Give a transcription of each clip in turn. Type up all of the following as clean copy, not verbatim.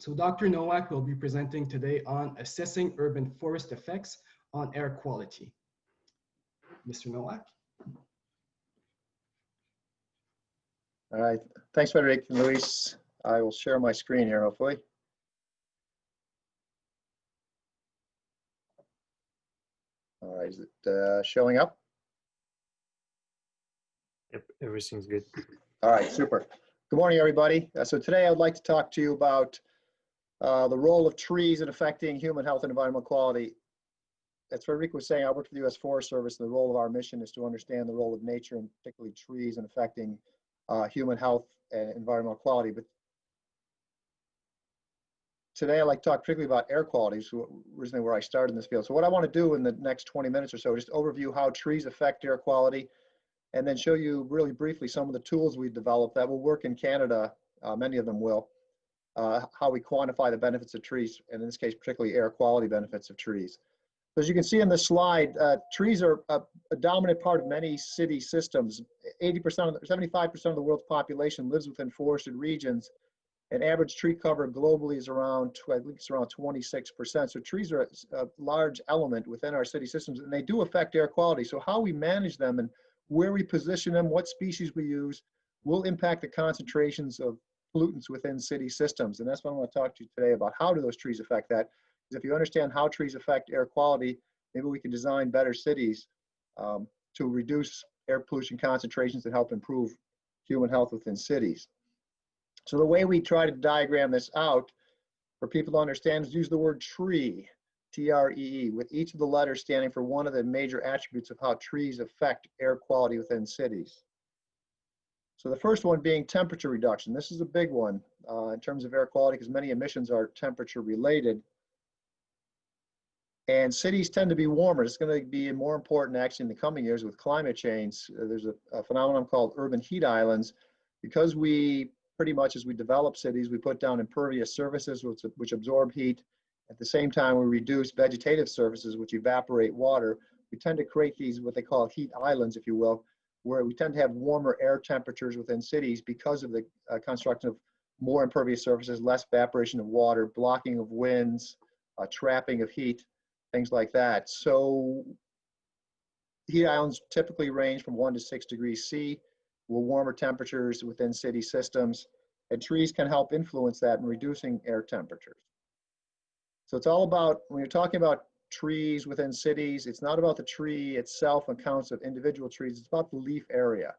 So Dr. Nowak will be presenting today on assessing urban forest effects on air quality. Mr. Nowak. All right, thanks, Frederic and Luis. I will share my screen here, hopefully. All right, is it showing up? Yep, everything's good. All right, super. Good morning, everybody. So today I would like to talk to you about the role of trees in affecting human health and environmental quality. As Frederic was saying, I work for the U.S. Forest Service, and the role of our mission is to understand the role of nature, and particularly trees, in affecting human health and environmental quality. But today I'd like to talk particularly about air quality, so originally where I started in this field. So what I want to do in the next 20 minutes or so is just overview how trees affect air quality, and then show you really briefly some of the tools we've developed that will work in Canada, many of them will, how we quantify the benefits of trees, and in this case, particularly air quality benefits of trees. So as you can see in this slide, trees are a dominant part of many city systems. 75% of the world's population lives within forested regions, and average tree cover globally is around, I think it's around 26%. So trees are a large element within our city systems, and they do affect air quality. So how we manage them and where we position them, what species we use, will impact the concentrations of pollutants within city systems. And that's what I want to talk to you today about. How do those trees affect that? Because if you understand how trees affect air quality, maybe we can design better cities to reduce air pollution concentrations and help improve human health within cities. So the way we try to diagram this out for people to understand is use the word tree, T-R-E-E, with each of the letters standing for one of the major attributes of how trees affect air quality within cities. So the first one being temperature reduction. This is a big one in terms of air quality because many emissions are temperature related. And cities tend to be warmer. It's going to be more important actually in the coming years with climate change. There's a phenomenon called urban heat islands. Because we pretty much, as we develop cities, we put down impervious surfaces which absorb heat. At the same time, we reduce vegetative surfaces which evaporate water. We tend to create these, what they call heat islands, if you will, where we tend to have warmer air temperatures within cities because of the construction of more impervious surfaces, less evaporation of water, blocking of winds, trapping of heat, things like that. So heat islands typically range from 1 to 6 degrees C, with warmer temperatures within city systems, and trees can help influence that in reducing air temperatures. So it's all about, when you're talking about trees within cities, it's not about the tree itself and counts of individual trees, it's about the leaf area.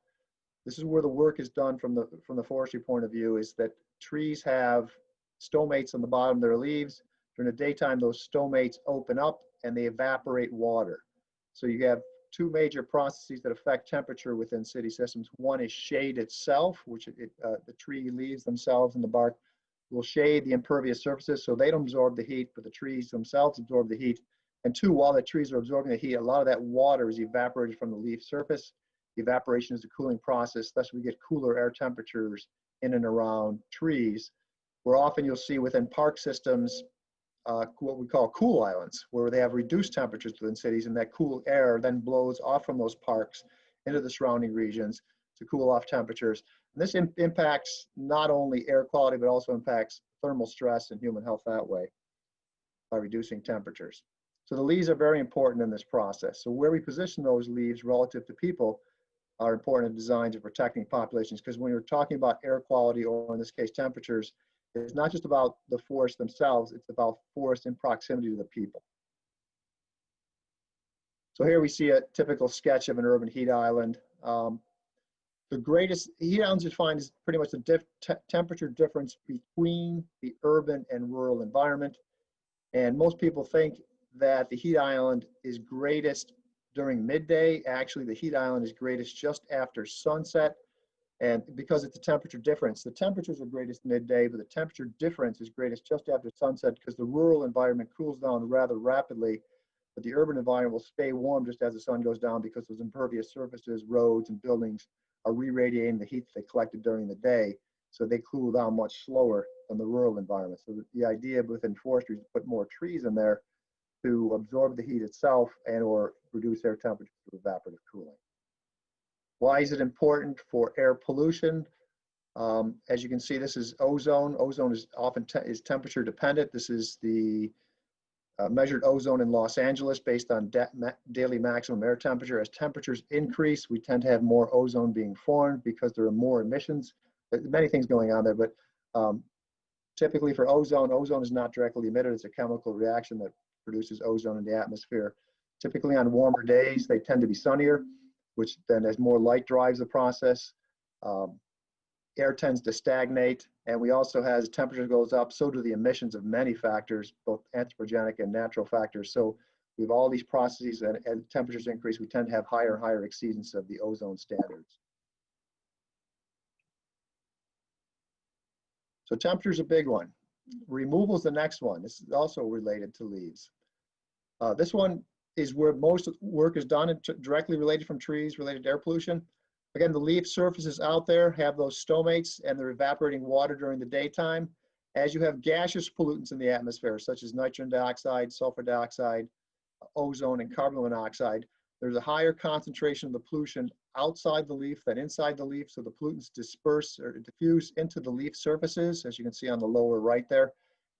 This is where the work is done from the forestry point of view, is that trees have stomates on the bottom of their leaves. During the daytime, those stomates open up and they evaporate water. So you have two major processes that affect temperature within city systems. One is shade itself, which the tree leaves themselves and the bark will shade the impervious surfaces so they don't absorb the heat, but the trees themselves absorb the heat. And two, while the trees are absorbing the heat, a lot of that water is evaporated from the leaf surface. Evaporation is a cooling process, thus we get cooler air temperatures in and around trees, where often you'll see within park systems what we call cool islands, where they have reduced temperatures within cities, and that cool air then blows off from those parks into the surrounding regions to cool off temperatures. And this impacts not only air quality, but also impacts thermal stress and human health that way by reducing temperatures. So the leaves are very important in this process. So where we position those leaves relative to people are important in designs of protecting populations, because when you're talking about air quality, or in this case temperatures, it's not just about the forests themselves, it's about forests in proximity to the people. So here we see a typical sketch of an urban heat island. The greatest heat islands you find is pretty much the temperature difference between the urban and rural environment. And most people think that the heat island is greatest during midday. Actually, the heat island is greatest just after sunset. And because it's a temperature difference, the temperatures are greatest midday, but the temperature difference is greatest just after sunset because the rural environment cools down rather rapidly, but the urban environment will stay warm just as the sun goes down because those impervious surfaces, roads, and buildings are re-radiating the heat they collected during the day, so they cool down much slower than the rural environment. So the idea within forestry is to put more trees in there to absorb the heat itself and or reduce air temperature through evaporative cooling. Why is it important for air pollution? As you can see, this is ozone. Ozone is often is temperature dependent. This is the measured ozone in Los Angeles based on daily maximum air temperature. As temperatures increase, we tend to have more ozone being formed because there are more emissions. There's many things going on there, but typically for ozone, ozone is not directly emitted. It's a chemical reaction that produces ozone in the atmosphere. Typically on warmer days, they tend to be sunnier, which then as more light drives the process, air tends to stagnate. And we also, as temperature goes up, so do the emissions of many factors, both anthropogenic and natural factors. So we have all these processes, and as temperatures increase, we tend to have higher and higher exceedance of the ozone standards. So temperature is a big one. Removal is the next one. This is also related to leaves. This one is where most work is done, and directly related from trees, related to air pollution. Again, the leaf surfaces out there have those stomates, and they're evaporating water during the daytime. As you have gaseous pollutants in the atmosphere, such as nitrogen dioxide, sulfur dioxide, ozone, and carbon monoxide, there's a higher concentration of the pollution outside the leaf than inside the leaf. So the pollutants disperse or diffuse into the leaf surfaces, as you can see on the lower right there.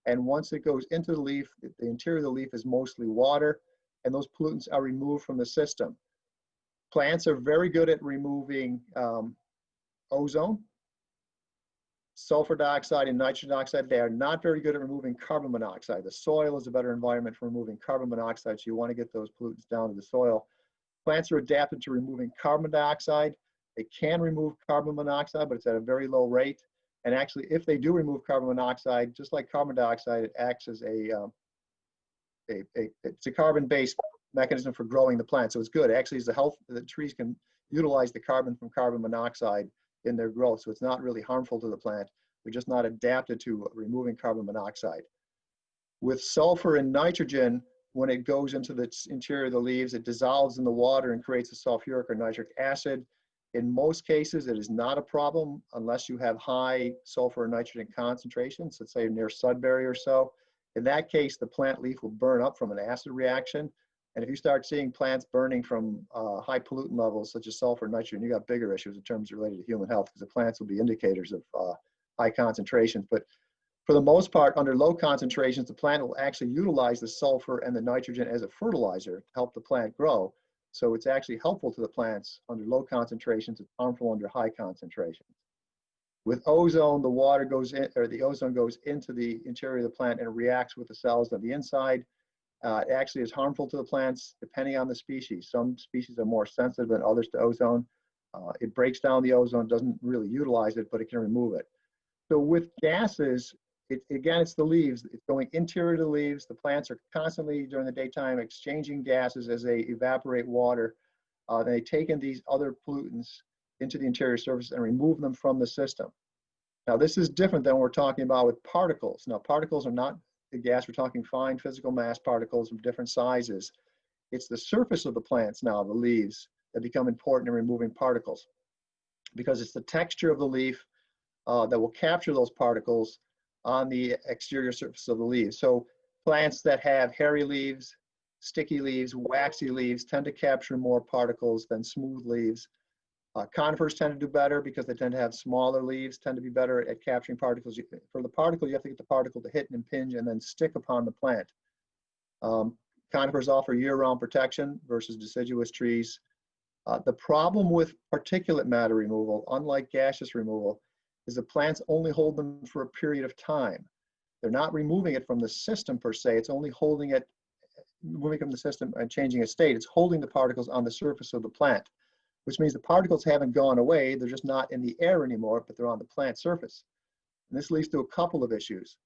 And once it goes into the leaf, the interior of the leaf is mostly water, and those pollutants are removed from the system. Plants are very good at removing ozone, sulfur dioxide, and nitrogen dioxide. They are not very good at removing carbon monoxide. The soil is a better environment for removing carbon monoxide, so you want to get those pollutants down to the soil. Plants are adapted to removing carbon dioxide. They can remove carbon monoxide, but it's at a very low rate. And actually, if they do remove carbon monoxide, just like carbon dioxide, it acts as it's a carbon-based mechanism for growing the plant. So it's good. Actually, the trees can utilize the carbon from carbon monoxide in their growth. So it's not really harmful to the plant. They're just not adapted to removing carbon monoxide. With sulfur and nitrogen, when it goes into the interior of the leaves, it dissolves in the water and creates a sulfuric or nitric acid. In most cases, it is not a problem unless you have high sulfur and nitrogen concentrations, let's say near Sudbury or so. In that case, the plant leaf will burn up from an acid reaction. And if you start seeing plants burning from high pollutant levels, such as sulfur and nitrogen, you got bigger issues in terms related to human health, because the plants will be indicators of high concentrations. But for the most part, under low concentrations, the plant will actually utilize the sulfur and the nitrogen as a fertilizer to help the plant grow. So it's actually helpful to the plants under low concentrations. It's harmful under high concentrations. With ozone, the water goes in, or the ozone goes into the interior of the plant and reacts with the cells on the inside. It actually is harmful to the plants depending on the species. Some species are more sensitive than others to ozone. It breaks down the ozone, doesn't really utilize it, but it can remove it. So with gases, again, it's the leaves. It's going interior to the leaves. The plants are constantly during the daytime exchanging gases as they evaporate water. They take in these other pollutants into the interior surface and remove them from the system. Now, this is different than what we're talking about with particles. Now, particles are not the gas. We're talking fine physical mass particles of different sizes. It's the surface of the plants now, the leaves, that become important in removing particles, because it's the texture of the leaf that will capture those particles on the exterior surface of the leaves. So plants that have hairy leaves, sticky leaves, waxy leaves tend to capture more particles than smooth leaves. Conifers tend to do better because they tend to have smaller leaves, tend to be better at capturing particles. For the particle, you have to get the particle to hit and impinge and then stick upon the plant. Conifers offer year-round protection versus deciduous trees. The problem with particulate matter removal, unlike gaseous removal, is the plants only hold them for a period of time. They're not removing it from the system per se. It's only holding it, moving from the system and changing its state. It's holding the particles on the surface of the plant, which means the particles haven't gone away. They're just not in the air anymore, but they're on the plant surface. And this leads to a couple of issues.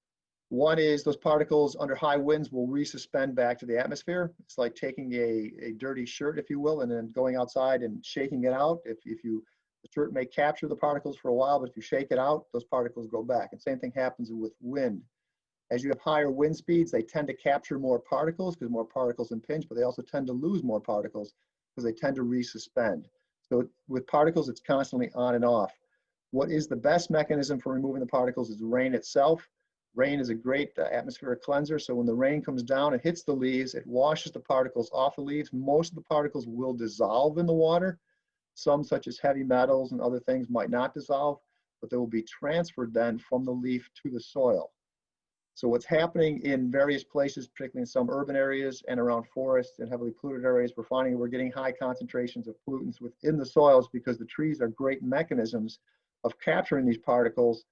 One is those particles under high winds will resuspend back to the atmosphere. It's like taking a dirty shirt, if you will, and then going outside and shaking it out. The shirt may capture the particles for a while, but if you shake it out, those particles go back. And same thing happens with wind. As you have higher wind speeds, they tend to capture more particles because more particles impinge, but they also tend to lose more particles because they tend to resuspend. So with particles, it's constantly on and off. What is the best mechanism for removing the particles is rain itself. Rain is a great atmospheric cleanser. So when the rain comes down, it hits the leaves, it washes the particles off the leaves. Most of the particles will dissolve in the water. Some, such as heavy metals and other things, might not dissolve, but they will be transferred then from the leaf to the soil. So what's happening in various places, particularly in some urban areas and around forests and heavily polluted areas, we're finding we're getting high concentrations of pollutants within the soils because the trees are great mechanisms of capturing these particles,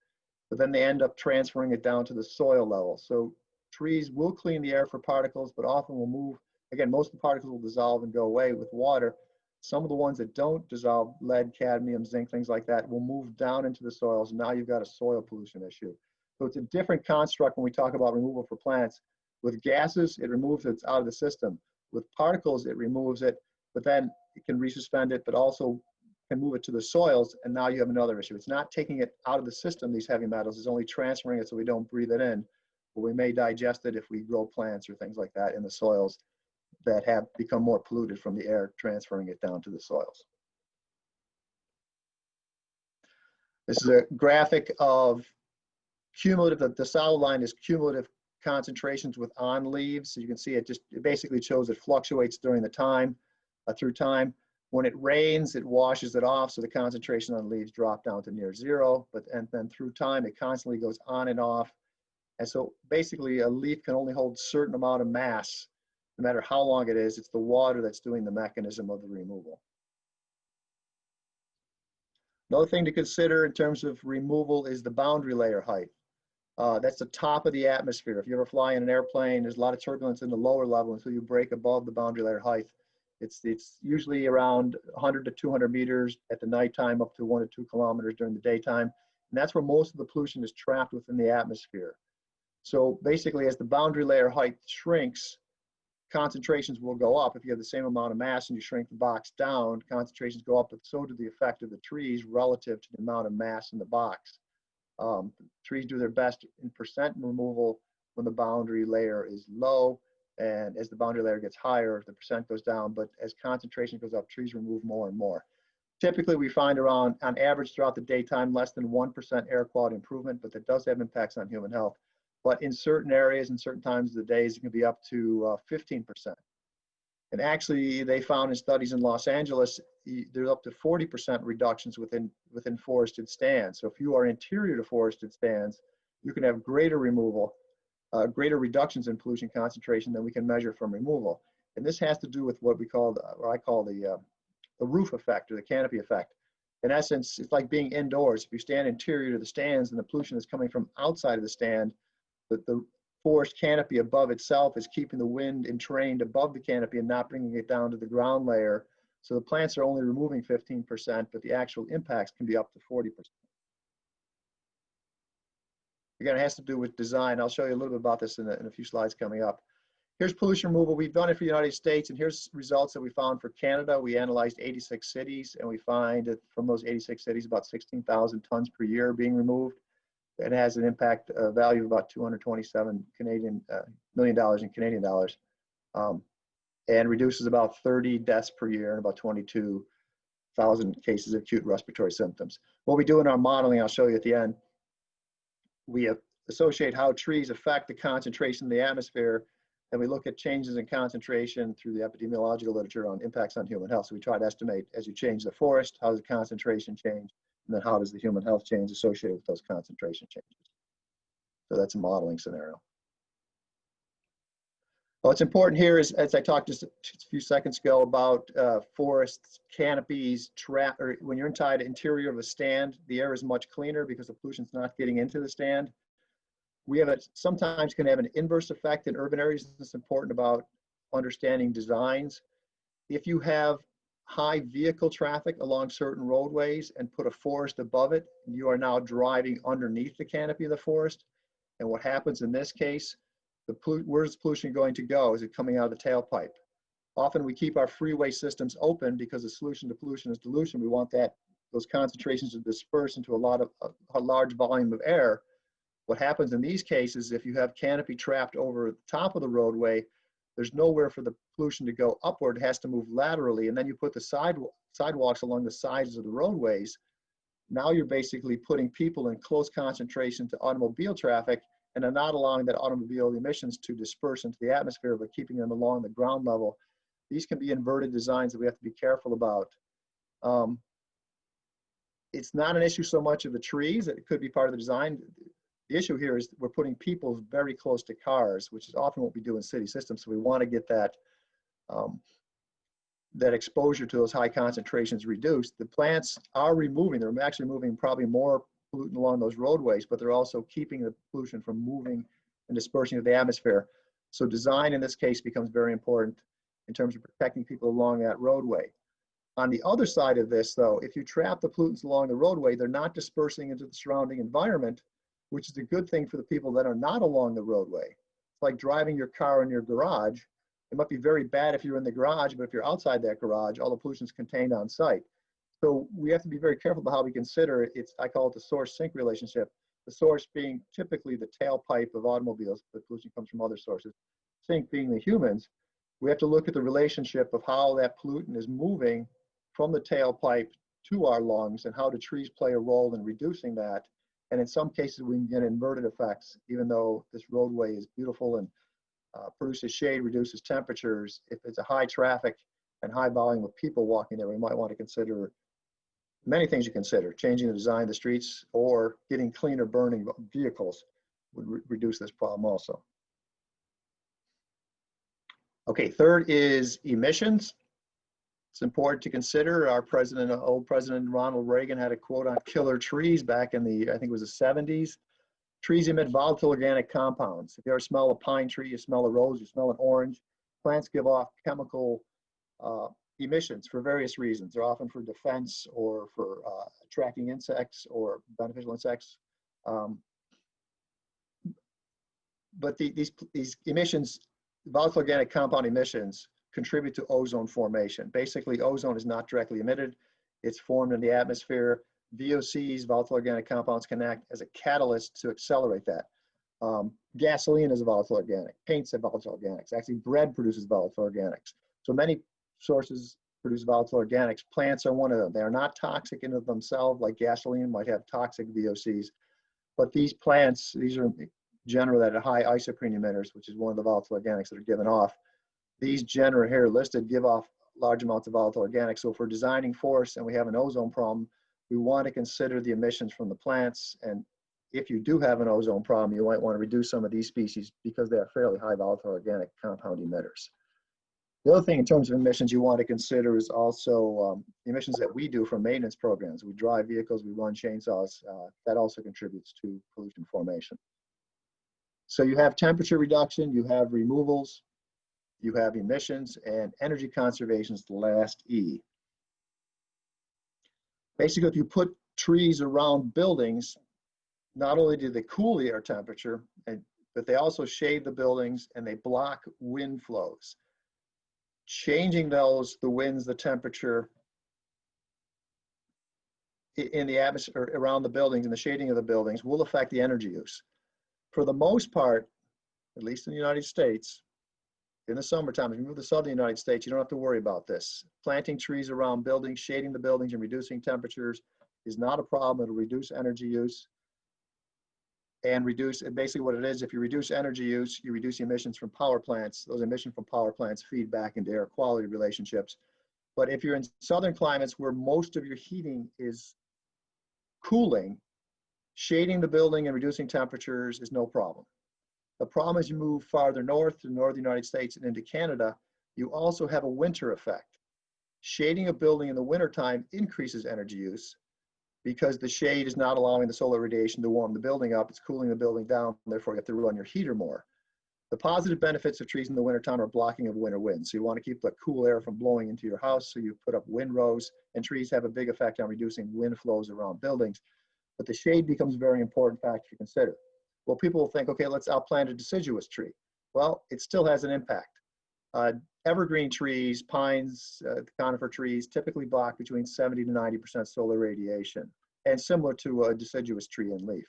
but then they end up transferring it down to the soil level. So trees will clean the air for particles, but often will move, again, most of the particles will dissolve and go away with water. Some of the ones that don't dissolve, lead, cadmium, zinc, things like that, will move down into the soils. Now you've got a soil pollution issue. So it's a different construct when we talk about removal for plants. With gases, it removes it out of the system. With particles, it removes it, but then it can resuspend it, but also can move it to the soils, and now you have another issue. It's not taking it out of the system, these heavy metals, it's only transferring it so we don't breathe it in, but we may digest it if we grow plants or things like that in the soils that have become more polluted from the air, transferring it down to the soils. This is a graphic of cumulative, the solid line is cumulative concentrations with on leaves. So you can see it basically shows it fluctuates during the time, through time. When it rains, it washes it off, so the concentration on leaves drop down to near zero, and then through time, it constantly goes on and off. And so basically a leaf can only hold a certain amount of mass, no matter how long it is. It's the water that's doing the mechanism of the removal. Another thing to consider in terms of removal is the boundary layer height. That's the top of the atmosphere. If you ever fly in an airplane, there's a lot of turbulence in the lower level until you break above the boundary layer height. It's usually around 100 to 200 meters at the nighttime, up to 1 to 2 kilometers during the daytime. And that's where most of the pollution is trapped within the atmosphere. So basically, as the boundary layer height shrinks, concentrations will go up. If you have the same amount of mass and you shrink the box down, concentrations go up, but so do the effect of the trees relative to the amount of mass in the box. Trees do their best in percent removal when the boundary layer is low, and as the boundary layer gets higher, the percent goes down, but as concentration goes up, trees remove more and more. Typically, we find around, on average throughout the daytime, less than 1% air quality improvement, but that does have impacts on human health. But in certain areas and certain times of the days, it can be up to 15%. And actually, they found in studies in Los Angeles, there's up to 40% reductions within forested stands. So if you are interior to forested stands, you can have greater removal, greater reductions in pollution concentration than we can measure from removal. And this has to do with what we call, what I call the roof effect or the canopy effect. In essence, it's like being indoors. If you stand interior to the stands and the pollution is coming from outside of the stand, the forest canopy above itself is keeping the wind entrained above the canopy and not bringing it down to the ground layer. So the plants are only removing 15%, but the actual impacts can be up to 40%. Again, it has to do with design. I'll show you a little bit about this in a few slides coming up. Here's pollution removal. We've done it for the United States, and here's results that we found for Canada. We analyzed 86 cities, and we find that from those 86 cities, about 16,000 tons per year being removed. It has an impact value of about $227 million in Canadian dollars, and reduces about 30 deaths per year and about 22,000 cases of acute respiratory symptoms. What we do in our modeling, I'll show you at the end, we associate how trees affect the concentration in the atmosphere, and we look at changes in concentration through the epidemiological literature on impacts on human health. So we try to estimate, as you change the forest, how does the concentration change? And then how does the human health change associated with those concentration changes? So that's a modeling scenario. What's important here is, as I talked just a few seconds ago about forests, canopies, or when you're inside the interior of a stand, the air is much cleaner because the pollution's not getting into the stand. We have sometimes can have an inverse effect in urban areas. It's important about understanding designs. If you have high vehicle traffic along certain roadways and put a forest above it, you are now driving underneath the canopy of the forest. And what happens in this case, where's pollution going to go? Is it coming out of the tailpipe? Often we keep our freeway systems open because the solution to pollution is dilution. We want those concentrations to disperse into a large volume of air. What happens in these cases, if you have canopy trapped over the top of the roadway, there's nowhere for the pollution to go upward. It has to move laterally, and then you put the sidewalks along the sides of the roadways. Now you're basically putting people in close concentration to automobile traffic, and are not allowing that automobile emissions to disperse into the atmosphere, but keeping them along the ground level. These can be inverted designs that we have to be careful about. it's not an issue so much of the trees. It could be part of the design. The issue here is we're putting people very close to cars, which is often what we do in city systems. So we want to get that that exposure to those high concentrations reduced. The plants are removing, they're actually moving probably more pollutant along those roadways, but they're also keeping the pollution from moving and dispersing to the atmosphere. So design in this case becomes very important in terms of protecting people along that roadway. On the other side of this though, if you trap the pollutants along the roadway, they're not dispersing into the surrounding environment, which is a good thing for the people that are not along the roadway. It's like driving your car in your garage. It might be very bad if you're in the garage, but if you're outside that garage, all the pollution is contained on site. So we have to be very careful about how we consider it. I call it the source-sink relationship. The source being typically the tailpipe of automobiles, but pollution comes from other sources. Sink being the humans. We have to look at the relationship of how that pollutant is moving from the tailpipe to our lungs and how do trees play a role in reducing that. And in some cases, we can get inverted effects, even though this roadway is beautiful and produces shade, reduces temperatures. If it's a high traffic and high volume of people walking there, we might want to consider many things you consider. Changing the design of the streets or getting cleaner burning vehicles would reduce this problem also. Okay, third is emissions. It's important to consider. Our president, old President Ronald Reagan had a quote on killer trees back in the, I think it was the 70s. Trees emit volatile organic compounds. If you ever smell a pine tree, you smell a rose, you smell an orange. Plants give off chemical emissions for various reasons. They're often for defense or for attracting insects or beneficial insects. But these emissions, volatile organic compound emissions, contribute to ozone formation. Basically, ozone is not directly emitted. It's formed in the atmosphere. VOCs, volatile organic compounds, can act as a catalyst to accelerate that. Gasoline is a volatile organic. Paints are volatile organics. Actually, bread produces volatile organics. So many sources produce volatile organics. Plants are one of them. They are not toxic in of themselves, like gasoline might have toxic VOCs. But these plants, these are generally at high isoprene emitters, which is one of the volatile organics that are given off. These genera here listed give off large amounts of volatile organics. So if we're designing forests and we have an ozone problem, we want to consider the emissions from the plants. And if you do have an ozone problem, you might want to reduce some of these species because they are fairly high volatile organic compound emitters. The other thing in terms of emissions you want to consider is also emissions that we do from maintenance programs. We drive vehicles, we run chainsaws. That also contributes to pollution formation. So you have temperature reduction, you have removals, you have emissions, and energy conservation is the last E. Basically, if you put trees around buildings, not only do they cool the air temperature, but they also shade the buildings and they block wind flows. Changing the winds, the temperature in the atmosphere around the buildings and the shading of the buildings will affect the energy use. For the most part, at least in the United States, in the summertime, if you move to the southern United States, you don't have to worry about this. Planting trees around buildings, shading the buildings, and reducing temperatures is not a problem. It'll reduce energy use and basically what it is, if you reduce energy use, you reduce emissions from power plants. Those emissions from power plants feed back into air quality relationships. But if you're in southern climates where most of your heating is cooling, shading the building and reducing temperatures is no problem. The problem is you move farther north to the northern United States and into Canada, you also have a winter effect. Shading a building in the wintertime increases energy use because the shade is not allowing the solar radiation to warm the building up, it's cooling the building down, and therefore you have to run your heater more. The positive benefits of trees in the wintertime are blocking of winter winds. So you want to keep the cool air from blowing into your house, so you put up windrows, and trees have a big effect on reducing wind flows around buildings. But the shade becomes a very important factor to consider. Well, people will think, okay, I'll plant a deciduous tree. Well, it still has an impact. Evergreen trees, pines, conifer trees typically block between 70 to 90% solar radiation, and similar to a deciduous tree in leaf.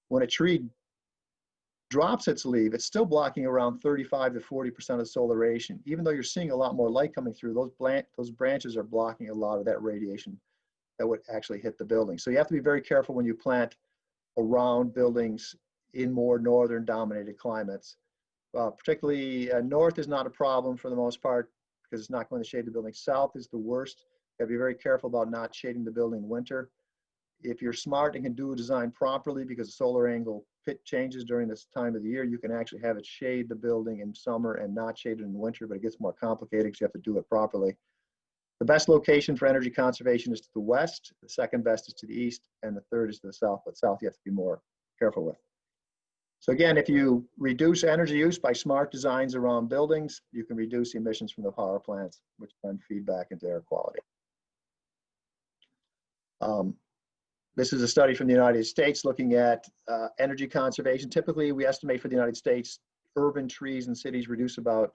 When a tree drops its leaf, it's still blocking around 35 to 40% of solar radiation. Even though you're seeing a lot more light coming through, those branches are blocking a lot of that radiation that would actually hit the building. So you have to be very careful when you plant around buildings in more northern dominated climates. Particularly north is not a problem for the most part because it's not going to shade the building. South is the worst. You have to be very careful about not shading the building in winter. if you're smart and can do a design properly, because the solar angle pit changes during this time of the year, you can actually have it shade the building in summer and not shade it in winter, but it gets more complicated because you have to do it properly. The best location for energy conservation is to the west, the second best is to the east, and the third is to the south, but south you have to be more careful with. So again, if you reduce energy use by smart designs around buildings, you can reduce emissions from the power plants, which then feed back into air quality. This is a study from the United States looking at energy conservation. Typically, we estimate for the United States, urban trees in cities reduce about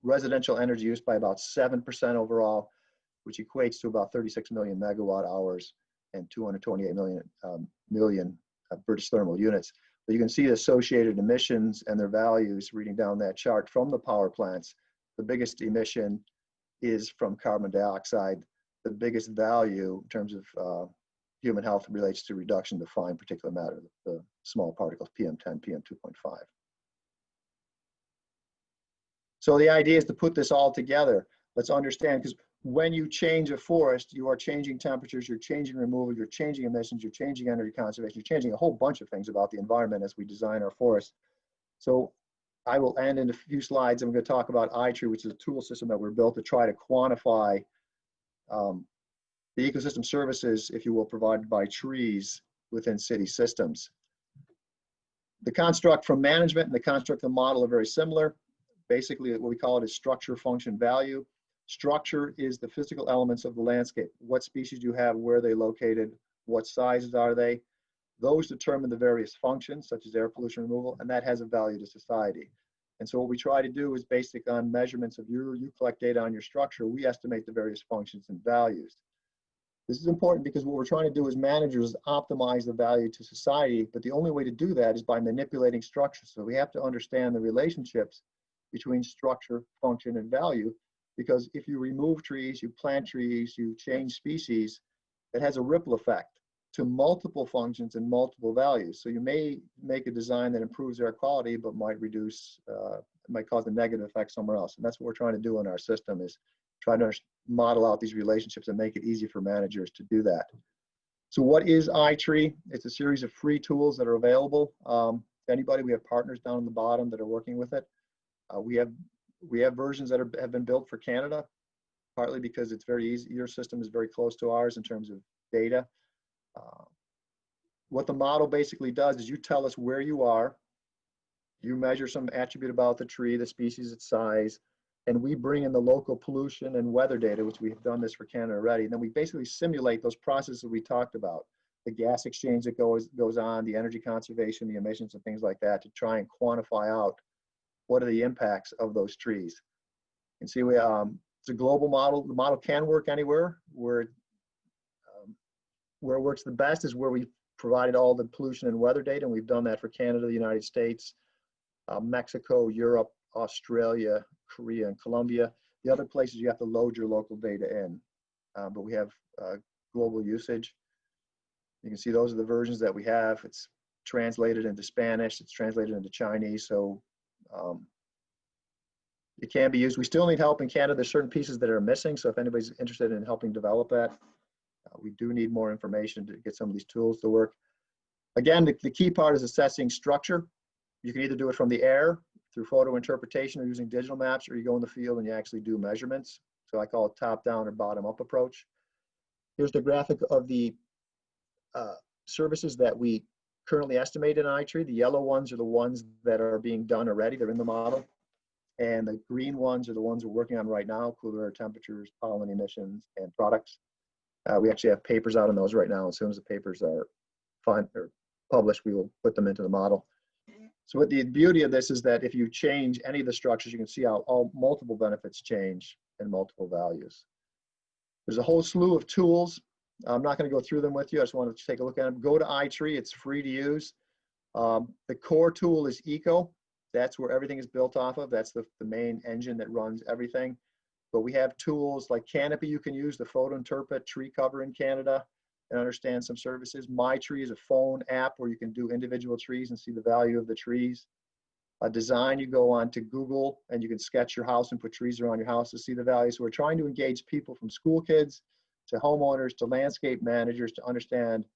residential energy use by about 7% overall, which equates to about 36 million megawatt hours and 228 million British thermal units. But you can see the associated emissions and their values reading down that chart from the power plants. The biggest emission is from carbon dioxide. The biggest value in terms of human health relates to reduction of fine particulate matter, the small particles, PM10, PM2.5. So the idea is to put this all together. Let's understand, because when you change a forest, you are changing temperatures, you're changing removal, you're changing emissions, you're changing energy conservation, you're changing a whole bunch of things about the environment as we design our forests. So I will end in a few slides. I'm going to talk about iTree, which is a tool system that we're built to try to quantify the ecosystem services, if you will, provided by trees within city systems. The construct from management and the construct of the model are very similar. Basically, what we call it is structure, function, value. Structure is the physical elements of the landscape. What species you have, where are they located, what sizes are they? Those determine the various functions, such as air pollution removal, and that has a value to society. And so what we try to do is, based on measurements of you collect data on your structure, we estimate the various functions and values. This is important because what we're trying to do as managers is optimize the value to society, but the only way to do that is by manipulating structure. So we have to understand the relationships between structure, function, and value, because if you remove trees, you plant trees, you change species, it has a ripple effect to multiple functions and multiple values. So you may make a design that improves air quality, but might reduce, might cause a negative effect somewhere else. And that's what we're trying to do in our system, is try to model out these relationships and make it easy for managers to do that. So what is iTree? It's a series of free tools that are available. Anybody, we have partners down on the bottom that are working with it. We have versions that have been built for Canada, partly because it's very easy. Your system is very close to ours in terms of data. What the model basically does is you tell us where you are, you measure some attribute about the tree, the species, its size, and we bring in the local pollution and weather data, which we've done this for Canada already. And then we basically simulate those processes we talked about, the gas exchange that goes on, the energy conservation, the emissions and things like that, to try and quantify out what are the impacts of those trees. And see, it's a global model. The model can work anywhere. Where it works the best is where we provided all the pollution and weather data, and we've done that for Canada, the United States, Mexico, Europe, Australia, Korea, and Colombia. The other places you have to load your local data in, but we have global usage. You can see those are the versions that we have. It's translated into Spanish, it's translated into Chinese, so it can be used. We still need help in Canada. There's certain pieces that are missing, so if anybody's interested in helping develop that, we do need more information to get some of these tools to work. Again, the key part is assessing structure. You can either do it from the air through photo interpretation or using digital maps, or you go in the field and you actually do measurements. So I call it top-down or bottom-up approach. Here's the graphic of the services that we currently estimate in iTree. The yellow ones are the ones that are being done already. They're in the model. And the green ones are the ones we're working on right now: cooler air temperatures, pollen emissions, and products. We actually have papers out on those right now. As soon as the papers are published, we will put them into the model. So what the beauty of this is that if you change any of the structures, you can see how all multiple benefits change and multiple values. There's a whole slew of tools. I'm not going to go through them with you. I just wanted to take a look at them. Go to iTree. It's free to use. The core tool is Eco. That's where everything is built off of. That's the main engine that runs everything. But we have tools like Canopy you can use to photo interpret tree cover in Canada and understand some services. MyTree is a phone app where you can do individual trees and see the value of the trees. Design, you go on to Google and you can sketch your house and put trees around your house to see the value. So we're trying to engage people from school kids to homeowners to landscape managers to understand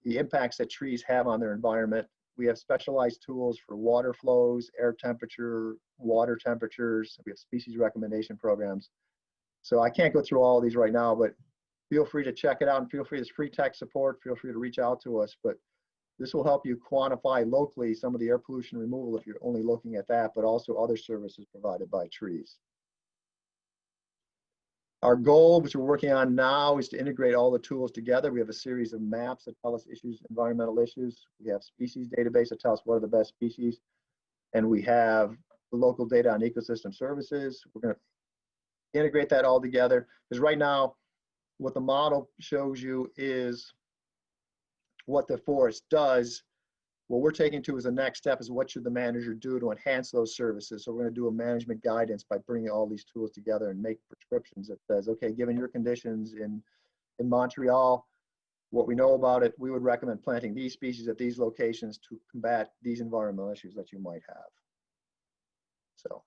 the impacts that trees have on their environment. We have specialized tools for water flows, air temperature, water temperatures. We have species recommendation programs. So I can't go through all of these right now, but feel free to check it out, and feel free, there's free tech support. Feel free to reach out to us, but this will help you quantify locally some of the air pollution removal if you're only looking at that, but also other services provided by trees. Our goal, which we're working on now, is to integrate all the tools together. We have a series of maps that tell us issues, environmental issues. We have species database that tell us what are the best species. And we have the local data on ecosystem services. We're going to integrate that all together, because right now, what the model shows you is what the forest does. What we're taking to as a next step is what should the manager do to enhance those services. So we're going to do a management guidance by bringing all these tools together and make prescriptions that says, okay, given your conditions in Montreal, what we know about it, we would recommend planting these species at these locations to combat these environmental issues that you might have. So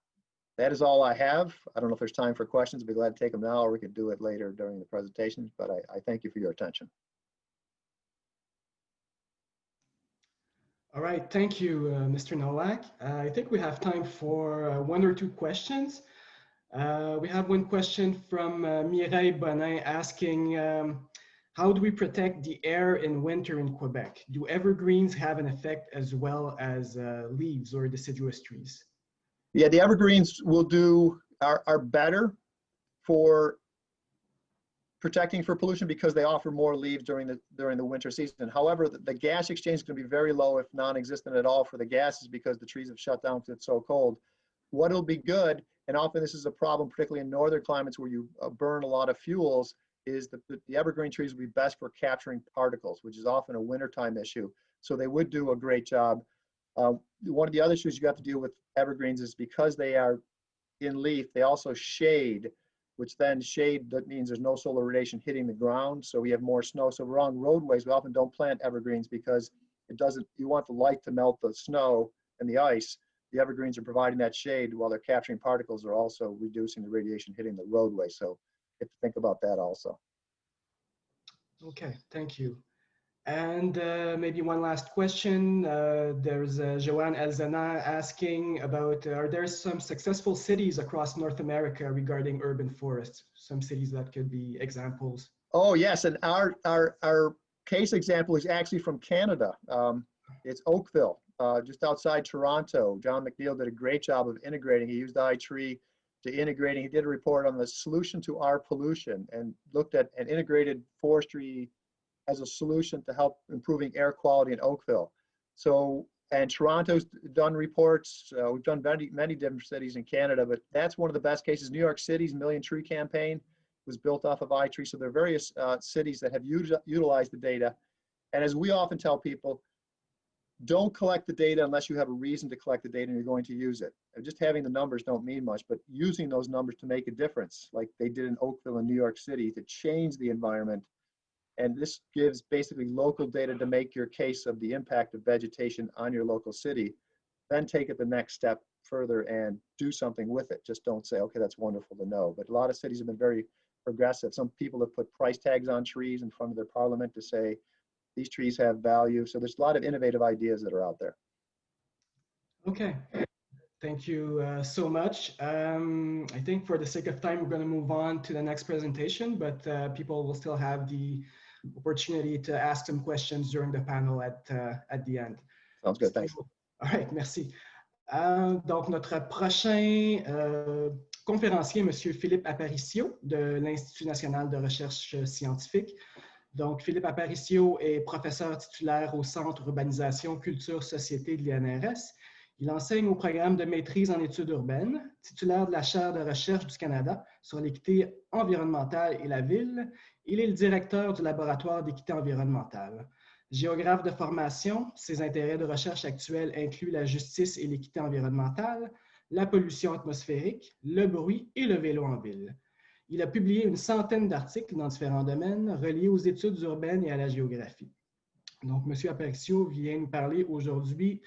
that is all I have. I don't know if there's time for questions. I'd be glad to take them now, or we could do it later during the presentation, but I thank you for your attention. All right, thank you, Mr. Nowak. I think we have time for one or two questions. We have one question from Mireille Bonin asking, how do we protect the air in winter in Quebec? Do evergreens have an effect as well as leaves or deciduous trees? Yeah, the evergreens will are better for protecting for pollution because they offer more leaves during the winter season. However, the gas exchange is going to be very low, if non-existent at all, for the gases because the trees have shut down because it's so cold. What'll be good, and often this is a problem, particularly in northern climates where you burn a lot of fuels, is the evergreen trees will be best for capturing particles, which is often a wintertime issue. So they would do a great job. One of the other issues you have to deal with evergreens is because they are in leaf, they also shade, which then shade, that means there's no solar radiation hitting the ground, so we have more snow. So we're on roadways, we often don't plant evergreens because you want the light to melt the snow and the ice. The evergreens are providing that shade while they're capturing particles, are also reducing the radiation hitting the roadway. So you have to think about that also. Okay, thank you. And maybe one last question. There's Joanne Elzana asking about, are there some successful cities across North America regarding urban forests? Some cities that could be examples. Oh yes, and our case example is actually from Canada. It's Oakville, just outside Toronto. John McNeil did a great job of integrating. He used iTree to integrating. He did a report on the solution to our pollution and looked at and integrated forestry as a solution to help improving air quality in Oakville. So, and Toronto's done reports. We've done many different cities in Canada, but that's one of the best cases. New York City's Million Tree Campaign was built off of iTree. So there are various cities that have utilized the data. And as we often tell people, don't collect the data unless you have a reason to collect the data and you're going to use it. Just having the numbers don't mean much, but using those numbers to make a difference, like they did in Oakville and New York City, to change the environment. And this gives basically local data to make your case of the impact of vegetation on your local city. Then take it the next step further and do something with it. Just don't say, okay, that's wonderful to know. But a lot of cities have been very progressive. Some people have put price tags on trees in front of their parliament to say, these trees have value. So there's a lot of innovative ideas that are out there. Okay. Thank you so much. I think for the sake of time, we're going to move on to the next presentation, but people will still have the opportunity to ask some questions during the panel at the end. Sounds good, thanks. All right, merci. Donc, notre prochain conférencier, M. Philippe Aparicio de l'Institut national de recherche scientifique. Donc, Philippe Aparicio est professeur titulaire au Centre Urbanisation, Culture, Société de l'INRS. Il enseigne au programme de maîtrise en études urbaines, titulaire de la chaire de recherche du Canada sur l'équité environnementale et la ville. Il est le directeur du laboratoire d'équité environnementale. Géographe de formation, ses intérêts de recherche actuels incluent la justice et l'équité environnementale, la pollution atmosphérique, le bruit et le vélo en ville. Il a publié une centaine d'articles dans différents domaines reliés aux études urbaines et à la géographie. Donc, M. Aparicio vient nous parler aujourd'hui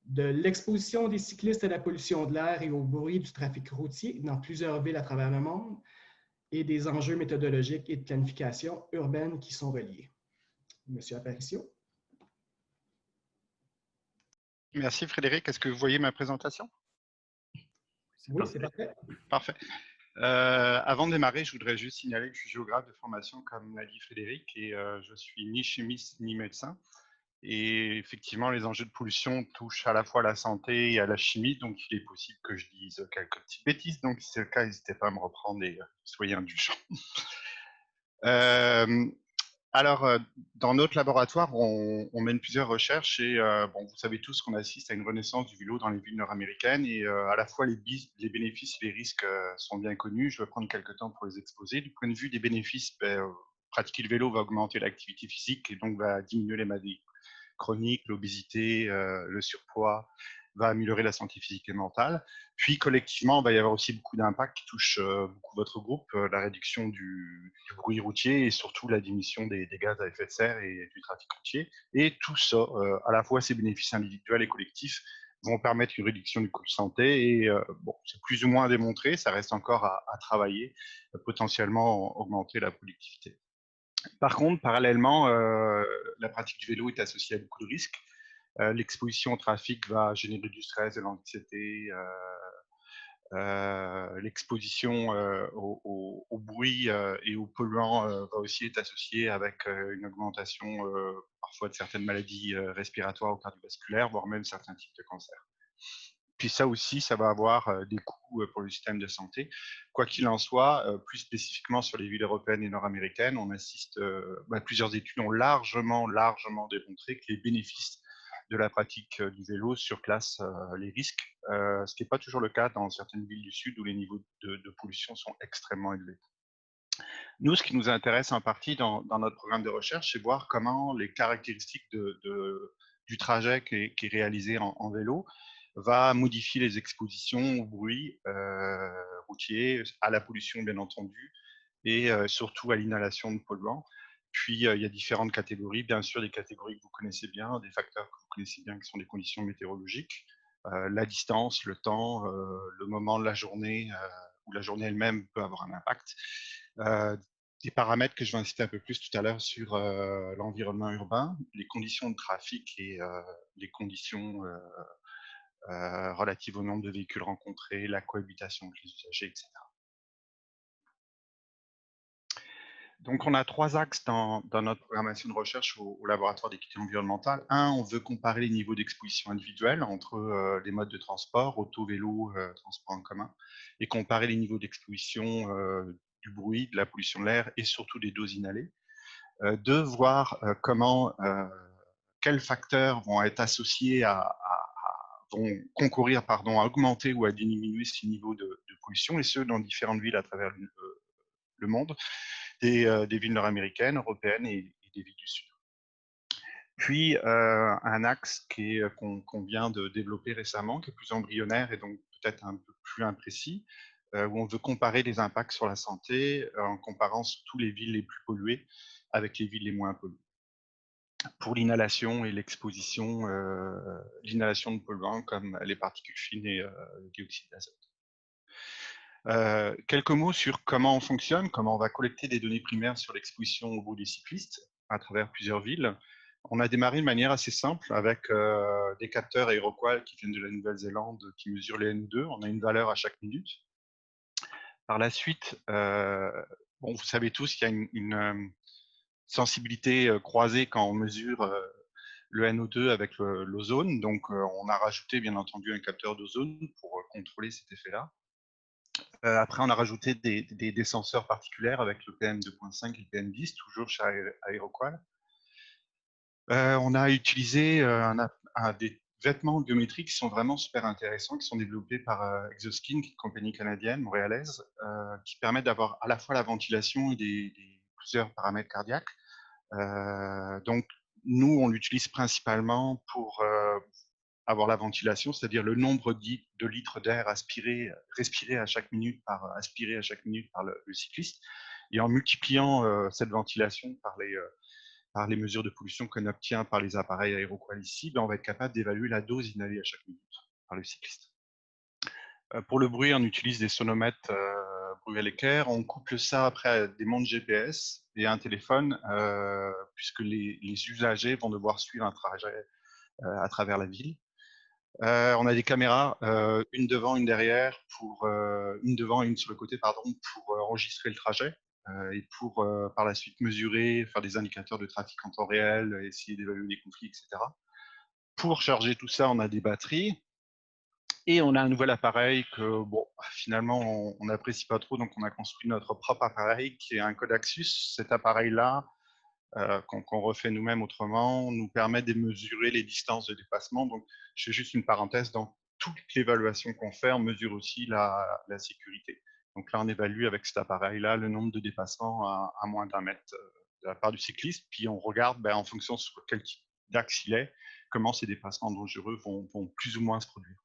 de l'exposition des cyclistes à la pollution de l'air et au bruit du trafic routier dans plusieurs villes à travers le monde et des enjeux méthodologiques et de planification urbaine qui sont reliés. Monsieur Aparicio. Merci Frédéric. Est-ce que vous voyez ma présentation? Oui, c'est parfait. Parfait. Avant de démarrer, je voudrais juste signaler que je suis géographe de formation, comme l'a dit Frédéric, et je suis ni chimiste ni médecin. Et effectivement, les enjeux de pollution touchent à la fois à la santé et à la chimie, donc il est possible que je dise quelques petites bêtises. Donc si c'est le cas, n'hésitez pas à me reprendre et soyez indulgents. Alors, dans notre laboratoire, on mène plusieurs recherches et bon, vous savez tous qu'on assiste à une renaissance du vélo dans les villes nord-américaines et à la fois les bénéfices et les risques sont bien connus. Je vais prendre quelques temps pour les exposer. Du point de vue des bénéfices, pratiquer le vélo va augmenter l'activité physique et donc va diminuer les maladies chroniques, l'obésité, le surpoids, va améliorer la santé physique et mentale. Puis collectivement, il va y avoir aussi beaucoup d'impacts qui touchent beaucoup votre groupe, la réduction du bruit routier et surtout la diminution des gaz à effet de serre et du trafic routier. Et tout ça, à la fois ces bénéfices individuels et collectifs, vont permettre une réduction du coût de santé. Et bon, c'est plus ou moins démontré, ça reste encore à travailler, potentiellement augmenter la productivité. Par contre, parallèlement, la pratique du vélo est associée à beaucoup de risques. L'exposition au trafic va générer du stress, de l'anxiété, l'exposition au bruit et aux polluants va aussi être associée avec une augmentation parfois de certaines maladies respiratoires ou cardiovasculaires, voire même certains types de cancers. Puis ça aussi, ça va avoir des coûts pour le système de santé. Quoi qu'il en soit, plus spécifiquement sur les villes européennes et nord-américaines, on assiste, plusieurs études ont largement démontré que les bénéfices de la pratique du vélo surclassent les risques, ce qui n'est pas toujours le cas dans certaines villes du Sud où les niveaux de pollution sont extrêmement élevés. Nous, ce qui nous intéresse en partie dans notre programme de recherche, c'est voir comment les caractéristiques du trajet qui est réalisé en vélo va modifier les expositions au bruit routier, à la pollution bien entendu, et surtout à l'inhalation de polluants. Puis il y a différentes catégories, bien sûr des catégories que vous connaissez bien, des facteurs que vous connaissez bien qui sont des conditions météorologiques, la distance, le temps, le moment de la journée, où la journée elle-même peut avoir un impact. Des paramètres que je vais inciter un peu plus tout à l'heure sur l'environnement urbain, les conditions de trafic et les conditions relatives au nombre de véhicules rencontrés, la cohabitation avec les usagers, etc. Donc, on a 3 axes dans notre programmation de recherche au laboratoire d'équité environnementale. Un, on veut comparer les niveaux d'exposition individuelle entre les modes de transport, auto, vélo, transport en commun, et comparer les niveaux d'exposition du bruit, de la pollution de l'air et surtout des doses inhalées. Deux, voir quels facteurs vont être associés vont concourir à augmenter ou à diminuer ces niveaux de pollution, et ce, dans différentes villes à travers le monde, des villes nord-américaines, européennes et des villes du Sud. Puis, un axe qu'on vient de développer récemment, qui est plus embryonnaire et donc peut-être un peu plus imprécis, où on veut comparer les impacts sur la santé en comparant surtout les villes les plus polluées avec les villes les moins polluées. Pour l'inhalation et l'exposition, l'inhalation de polluants comme les particules fines et le dioxyde d'azote. Quelques mots sur comment on fonctionne, comment on va collecter des données primaires sur l'exposition au bruit des cyclistes à travers plusieurs villes. On a démarré de manière assez simple avec des capteurs Aeroqual qui viennent de la Nouvelle-Zélande qui mesurent les NO2. On a une valeur à chaque minute. Par la suite, bon, vous savez tous qu'il y a une sensibilité croisée quand on mesure le NO2 avec l'ozone. Donc, on a rajouté bien entendu un capteur d'ozone pour contrôler cet effet-là. Après, on a rajouté des senseurs particuliers avec le PM2.5 et le PM10, toujours chez Aeroqual. On a utilisé des vêtements biométriques qui sont vraiment super intéressants, qui sont développés par Exoskin, qui est une compagnie canadienne, montréalaise, qui permettent d'avoir à la fois la ventilation et plusieurs paramètres cardiaques. Donc, nous, on l'utilise principalement pour avoir la ventilation, c'est-à-dire le nombre de litres d'air respiré à chaque minute aspiré à chaque minute par le cycliste. Et en multipliant cette ventilation par les mesures de pollution qu'on obtient par les appareils Aeroqual ici, on va être capable d'évaluer la dose inhalée à chaque minute par le cycliste. Pour le bruit, on utilise des sonomètres bruit à l'équerre. On couple ça après à des montres GPS et un téléphone, puisque les usagers vont devoir suivre un trajet à travers la ville. On a des caméras, une devant, une derrière, une devant et une sur le côté, pardon, pour enregistrer le trajet et pour par la suite mesurer, faire des indicateurs de trafic en temps réel, essayer d'évaluer les conflits, etc. Pour charger tout ça, on a des batteries et on a un nouvel appareil que, bon, finalement, on n'apprécie pas trop, donc on a construit notre propre appareil qui est un Codaxus. Cet appareil-là, qu'on refait nous-mêmes autrement, nous permet de mesurer les distances de dépassement. Donc, je fais juste une parenthèse, dans toute l'évaluation qu'on fait, on mesure aussi la sécurité. Donc là, on évalue avec cet appareil-là le nombre de dépassements à moins d'1 mètre de la part du cycliste, puis on regarde en fonction sur quel type d'axe il est, comment ces dépassements dangereux vont plus ou moins se produire.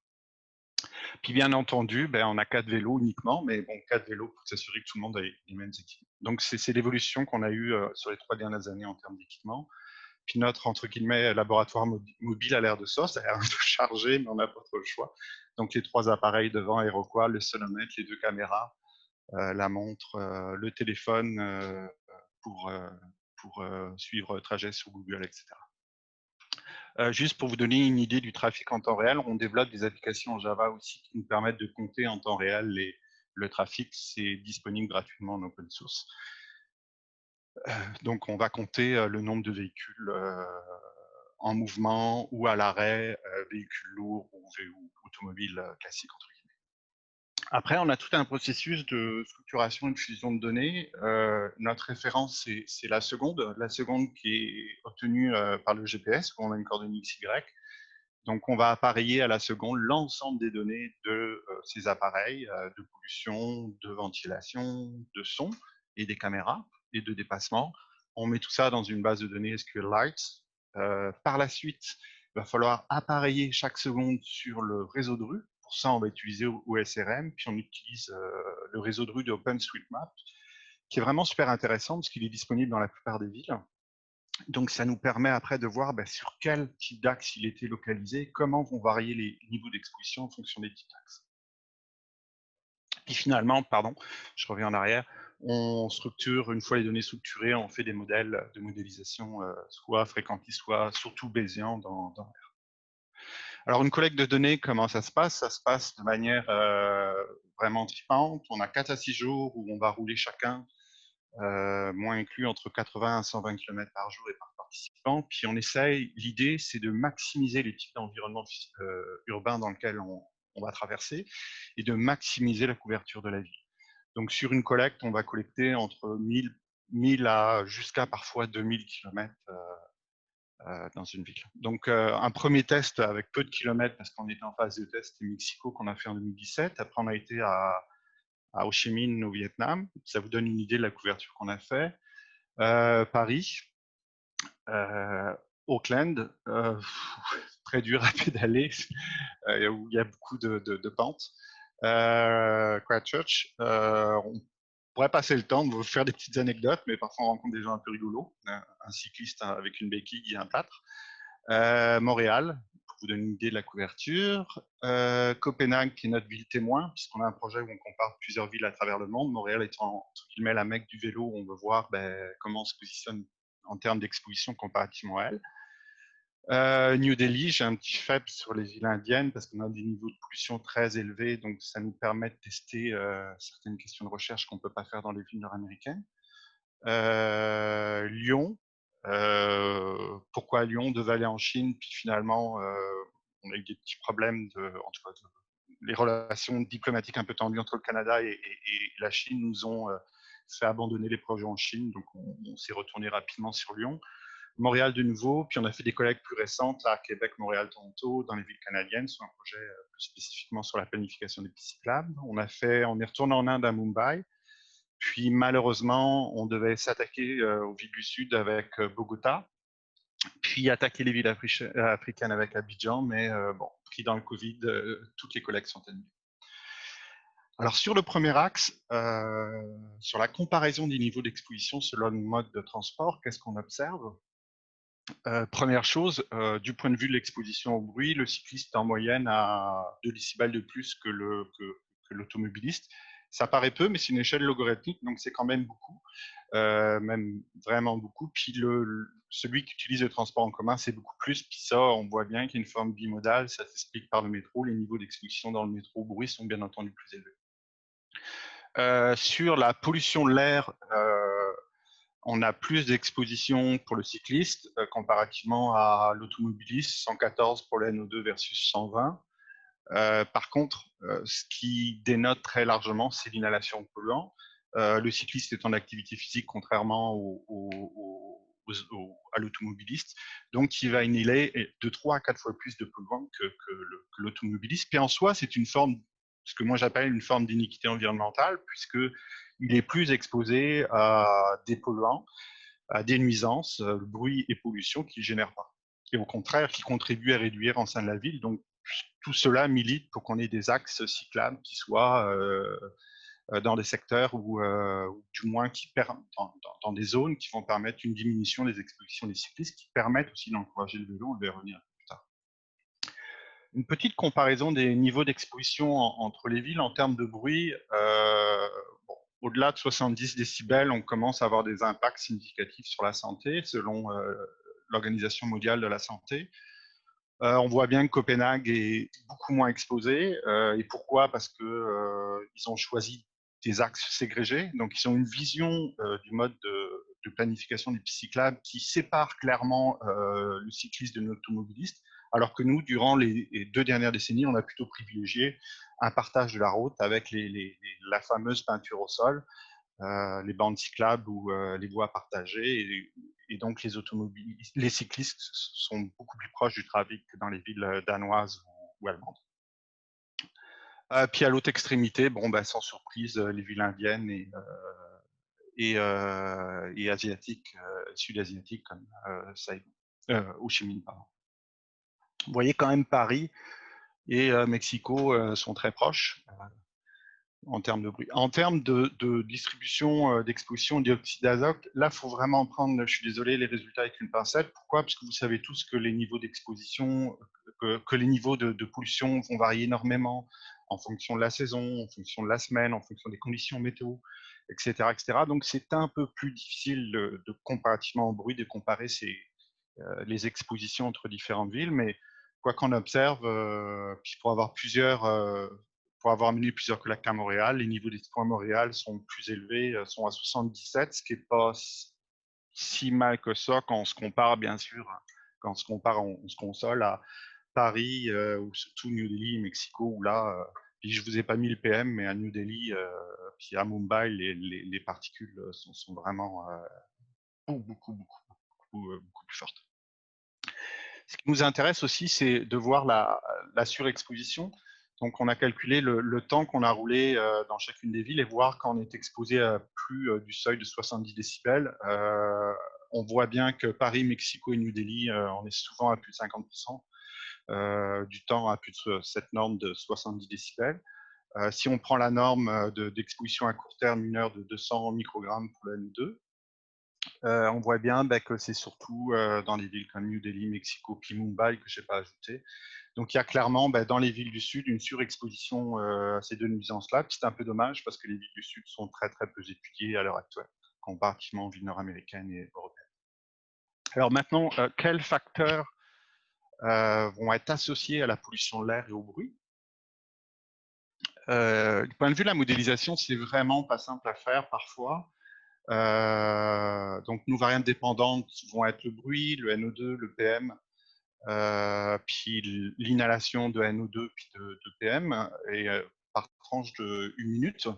Puis bien entendu, on a 4 vélos uniquement, mais bon, 4 vélos pour s'assurer que tout le monde a les mêmes équipements. Donc c'est l'évolution qu'on a eue sur les 3 dernières années en termes d'équipement. Puis notre, entre guillemets, laboratoire mobile a l'air de ça, ça a l'air un peu chargé, mais on n'a pas trop le choix. Donc les 3 appareils devant, Aeroqual, le sonomètre, les 2 caméras, la montre, le téléphone pour suivre le trajet sur Google, etc. Juste pour vous donner une idée du trafic en temps réel, on développe des applications en Java aussi qui nous permettent de compter en temps réel le trafic. C'est disponible gratuitement en open source. Donc, on va compter le nombre de véhicules en mouvement ou à l'arrêt, véhicules lourds ou automobiles classiques, entre guillemets. Après, on a tout un processus de structuration et de fusion de données. Notre référence, c'est la seconde qui est obtenue par le GPS, où on a une coordonnée XY. Donc, on va appareiller à la seconde l'ensemble des données de ces appareils, de pollution, de ventilation, de son et des caméras et de dépassement. On met tout ça dans une base de données SQLite. Par la suite, il va falloir appareiller chaque seconde sur le réseau de rue. Pour ça, on va utiliser OSRM, puis on utilise le réseau de rue de OpenStreetMap, qui est vraiment super intéressant parce qu'il est disponible dans la plupart des villes. Donc, ça nous permet après de voir sur quel type d'axe il était localisé, comment vont varier les niveaux d'exposition en fonction des types d'axes. Puis finalement, pardon, je reviens en arrière, on structure, une fois les données structurées, on fait des modèles de modélisation, soit fréquentistes, soit surtout bayésiens dans R. Alors, une collecte de données, comment ça se passe? Ça se passe de manière vraiment tripante. On a 4 à 6 jours où on va rouler chacun, moins inclus, entre 80 à 120 km par jour et par participant. Puis on essaye, l'idée, c'est de maximiser les types d'environnements urbains dans lesquels on va traverser et de maximiser la couverture de la ville. Donc sur une collecte, on va collecter entre 1000 à jusqu'à parfois 2000 km dans une ville. Donc un premier test avec peu de kilomètres, parce qu'on était en phase de test, c'était Mexico qu'on a fait en 2017. Après, on a été à Ho Chi Minh au Vietnam. Ça vous donne une idée de la couverture qu'on a fait. Paris, Auckland, très dur à pédaler, où il y a beaucoup de pentes. Christchurch, on pourrait passer le temps de vous faire des petites anecdotes, mais parfois on rencontre des gens un peu rigolos, un cycliste avec une béquille et un plâtre. Montréal, pour vous donner une idée de la couverture. Copenhague, qui est notre ville témoin, puisqu'on a un projet où on compare plusieurs villes à travers le monde. Montréal étant, entre guillemets, la mecque du vélo, où on veut voir comment on se positionne en termes d'exposition comparativement à elle. New Delhi, j'ai un petit faible sur les villes indiennes parce qu'on a des niveaux de pollution très élevés, donc ça nous permet de tester certaines questions de recherche qu'on ne peut pas faire dans les villes nord-américaines. Lyon, pourquoi Lyon? On devait aller en Chine, puis finalement, on a eu des petits problèmes en tout cas, les relations diplomatiques un peu tendues entre le Canada et la Chine nous ont fait abandonner les projets en Chine, donc on s'est retourné rapidement sur Lyon. Montréal de nouveau, puis on a fait des collectes plus récentes à Québec, Montréal, Toronto, dans les villes canadiennes, sur un projet plus spécifiquement sur la planification des pistes cyclables. On est retourné en Inde à Mumbai, puis malheureusement, on devait s'attaquer aux villes du Sud avec Bogota, puis attaquer les villes africaines avec Abidjan, mais bon, pris dans le Covid, toutes les collectes sont annulées. Alors sur le premier axe, sur la comparaison des niveaux d'exposition selon le mode de transport, qu'est-ce qu'on observe? Première chose, du point de vue de l'exposition au bruit, le cycliste en moyenne a 2 décibels de plus que l'automobiliste. Ça paraît peu, mais c'est une échelle logarithmique, donc c'est quand même beaucoup, même vraiment beaucoup. Puis celui qui utilise le transport en commun, c'est beaucoup plus. Puis ça, on voit bien qu'il y a une forme bimodale, ça s'explique par le métro. Les niveaux d'exposition dans le métro au bruit sont bien entendu plus élevés. Sur la pollution de l'air, on a plus d'exposition pour le cycliste comparativement à l'automobiliste, 114 pour le NO2 versus 120. Par contre, ce qui dénote très largement, c'est l'inhalation de polluants. Le cycliste est en activité physique contrairement à l'automobiliste, donc il va inhaler de 3 à 4 fois plus de polluants que l'automobiliste. Puis en soi, c'est une forme, ce que moi j'appelle une forme d'iniquité environnementale, puisqu'il est plus exposé à des polluants, à des nuisances, bruit et pollution qu'il ne génère pas. Et au contraire, qui contribuent à réduire en sein de la ville. Donc, tout cela milite pour qu'on ait des axes cyclables qui soient dans des secteurs ou du moins dans des zones qui vont permettre une diminution des expositions des cyclistes, qui permettent aussi d'encourager le vélo. On va y revenir plus tard. Une petite comparaison des niveaux d'exposition entre les villes en termes de bruit. Bon, au-delà de 70 décibels, on commence à avoir des impacts significatifs sur la santé, selon l'Organisation mondiale de la santé. On voit bien que Copenhague est beaucoup moins exposé. Et pourquoi? Parce qu'ils ont choisi des axes ségrégés. Donc, ils ont une vision du mode de planification des pistes cyclables qui sépare clairement le cycliste de l'automobiliste, alors que nous, durant les 2 dernières décennies, on a plutôt privilégié un partage de la route avec la fameuse peinture au sol, les bandes cyclables ou les voies partagées. Et donc, les cyclistes sont beaucoup plus proches du trafic que dans les villes danoises ou allemandes. Puis à l'autre extrémité, bon, ben, sans surprise, les villes indiennes et asiatiques, sud-asiatiques comme Ho Chi Minh, pardon. Vous voyez quand même Paris et Mexico sont très proches en termes de bruit. En termes de distribution d'exposition au dioxyde d'azote, là, il faut vraiment prendre, je suis désolé, les résultats avec une pincette. Pourquoi? Parce que vous savez tous que les niveaux d'exposition, que les niveaux de pollution vont varier énormément en fonction de la saison, en fonction de la semaine, en fonction des conditions météo, etc. etc. Donc, c'est un peu plus difficile comparativement au bruit, de comparer les expositions entre différentes villes, mais quoi qu'on observe, puis pour avoir mené plusieurs collectes à Montréal, les niveaux d'exposition à Montréal sont plus élevés, sont à 77, ce qui n'est pas si mal que ça quand on se compare, bien sûr, quand on se console à Paris ou surtout New Delhi, Mexico, où là, puis je vous ai pas mis le PM, mais à New Delhi, puis à Mumbai, les particules sont vraiment beaucoup plus fortes. Ce qui nous intéresse aussi, c'est de voir la surexposition. Donc, on a calculé le temps qu'on a roulé dans chacune des villes et voir quand on est exposé à plus du seuil de 70 décibels. On voit bien que Paris, Mexico et New Delhi, on est souvent à plus de 50% du temps à plus de cette norme de 70 décibels. Si on prend la norme d'exposition à court terme, 1 heure de 200 microgrammes pour le NO2, on voit bien que c'est surtout dans les villes comme New Delhi, Mexico, puis Mumbai que je n'ai pas ajouté. Donc il y a clairement dans les villes du Sud une surexposition à ces deux nuisances-là. C'est un peu dommage parce que les villes du Sud sont très très peu étudiées à l'heure actuelle, comparativement aux villes nord-américaines et européennes. Alors maintenant, quels facteurs vont être associés à la pollution de l'air et au bruit? Du point de vue de la modélisation, c'est vraiment pas simple à faire parfois. Donc, nos variables dépendantes vont être le bruit, le NO2, le PM, puis l'inhalation de NO2 puis de PM, et par tranche de 1 minute.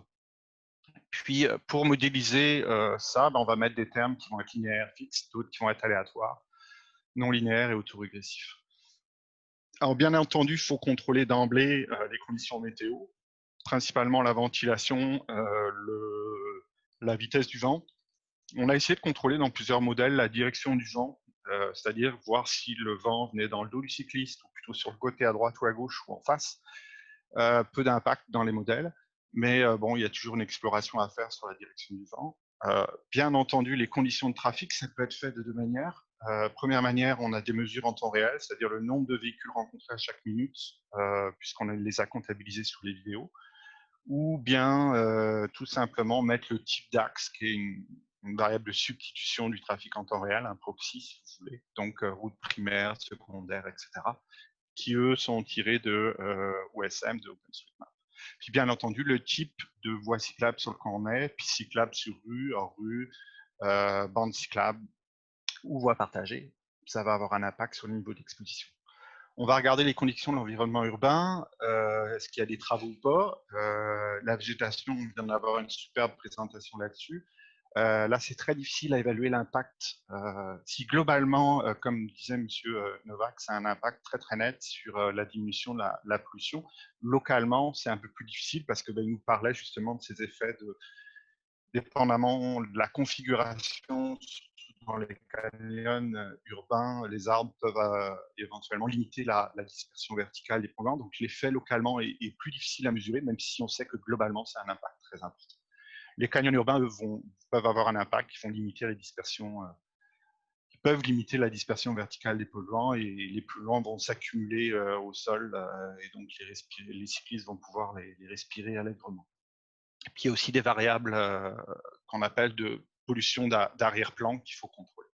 Puis, pour modéliser ça, on va mettre des termes qui vont être linéaires, fixes, d'autres qui vont être aléatoires, non linéaires et autorégressifs. Alors, bien entendu, il faut contrôler d'emblée les conditions météo, principalement la ventilation, la vitesse du vent. On a essayé de contrôler dans plusieurs modèles la direction du vent, c'est-à-dire voir si le vent venait dans le dos du cycliste ou plutôt sur le côté à droite ou à gauche ou en face. Peu d'impact dans les modèles, mais bon, il y a toujours une exploration à faire sur la direction du vent. Bien entendu, les conditions de trafic, ça peut être fait de 2 manières. Première manière, on a des mesures en temps réel, c'est-à-dire le nombre de véhicules rencontrés à chaque minute, puisqu'on les a comptabilisés sur les vidéos. ou bien tout simplement mettre le type d'axe, qui est une variable de substitution du trafic en temps réel, un proxy si vous voulez, donc route primaire, secondaire, etc., qui eux sont tirés de OSM, de OpenStreetMap. Puis bien entendu, le type de voie cyclable sur lequel on est, puis cyclable sur rue, hors rue, bande cyclable ou voie partagée, ça va avoir un impact sur le niveau d'exposition. On va regarder les conditions de l'environnement urbain, est-ce qu'il y a des travaux ou pas. La végétation, on vient d'avoir une superbe présentation là-dessus. Là, c'est très difficile à évaluer l'impact. Si globalement, comme disait M. Novak, c'est un impact très très net sur la diminution de la pollution, localement, c'est un peu plus difficile parce qu'il nous parlait justement de ces effets dépendamment de la configuration, dans les canyons urbains, les arbres peuvent éventuellement limiter la dispersion verticale des polluants. Donc l'effet localement est plus difficile à mesurer, même si on sait que globalement, c'est un impact très important. Les canyons urbains, eux, peuvent avoir un impact qui vont limiter les dispersions, qui peuvent limiter la dispersion verticale des polluants, et les polluants vont s'accumuler au sol, et donc les cyclistes vont pouvoir les respirer allègrement. Et puis il y a aussi des variables qu'on appelle de pollution d'arrière-plan qu'il faut contrôler.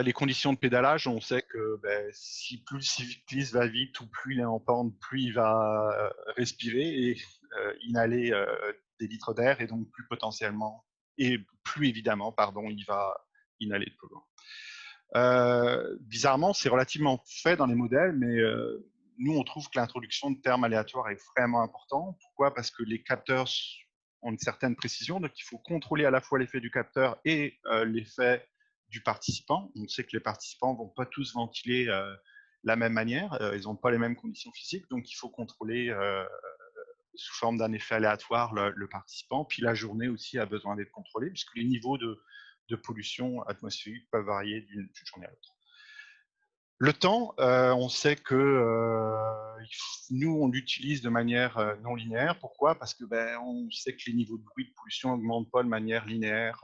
Les conditions de pédalage, on sait que si plus le cycliste va vite ou plus il est en pente, plus il va respirer et inhaler des litres d'air, et donc plus potentiellement, et plus évidemment, pardon, il va inhaler de polluants. Bizarrement, c'est relativement fait dans les modèles, mais nous, on trouve que l'introduction de termes aléatoires est vraiment importante. Pourquoi? Parce que les capteurs ont une certaine précision, donc il faut contrôler à la fois l'effet du capteur et l'effet du participant. On sait que les participants ne vont pas tous ventiler la même manière, ils n'ont pas les mêmes conditions physiques, donc il faut contrôler sous forme d'un effet aléatoire le participant. Puis la journée aussi a besoin d'être contrôlée, puisque les niveaux de pollution atmosphérique peuvent varier d'une journée à l'autre. Le temps, on sait que nous, on l'utilise de manière non linéaire. Pourquoi? Parce que on sait que les niveaux de bruit de pollution n'augmentent pas de manière linéaire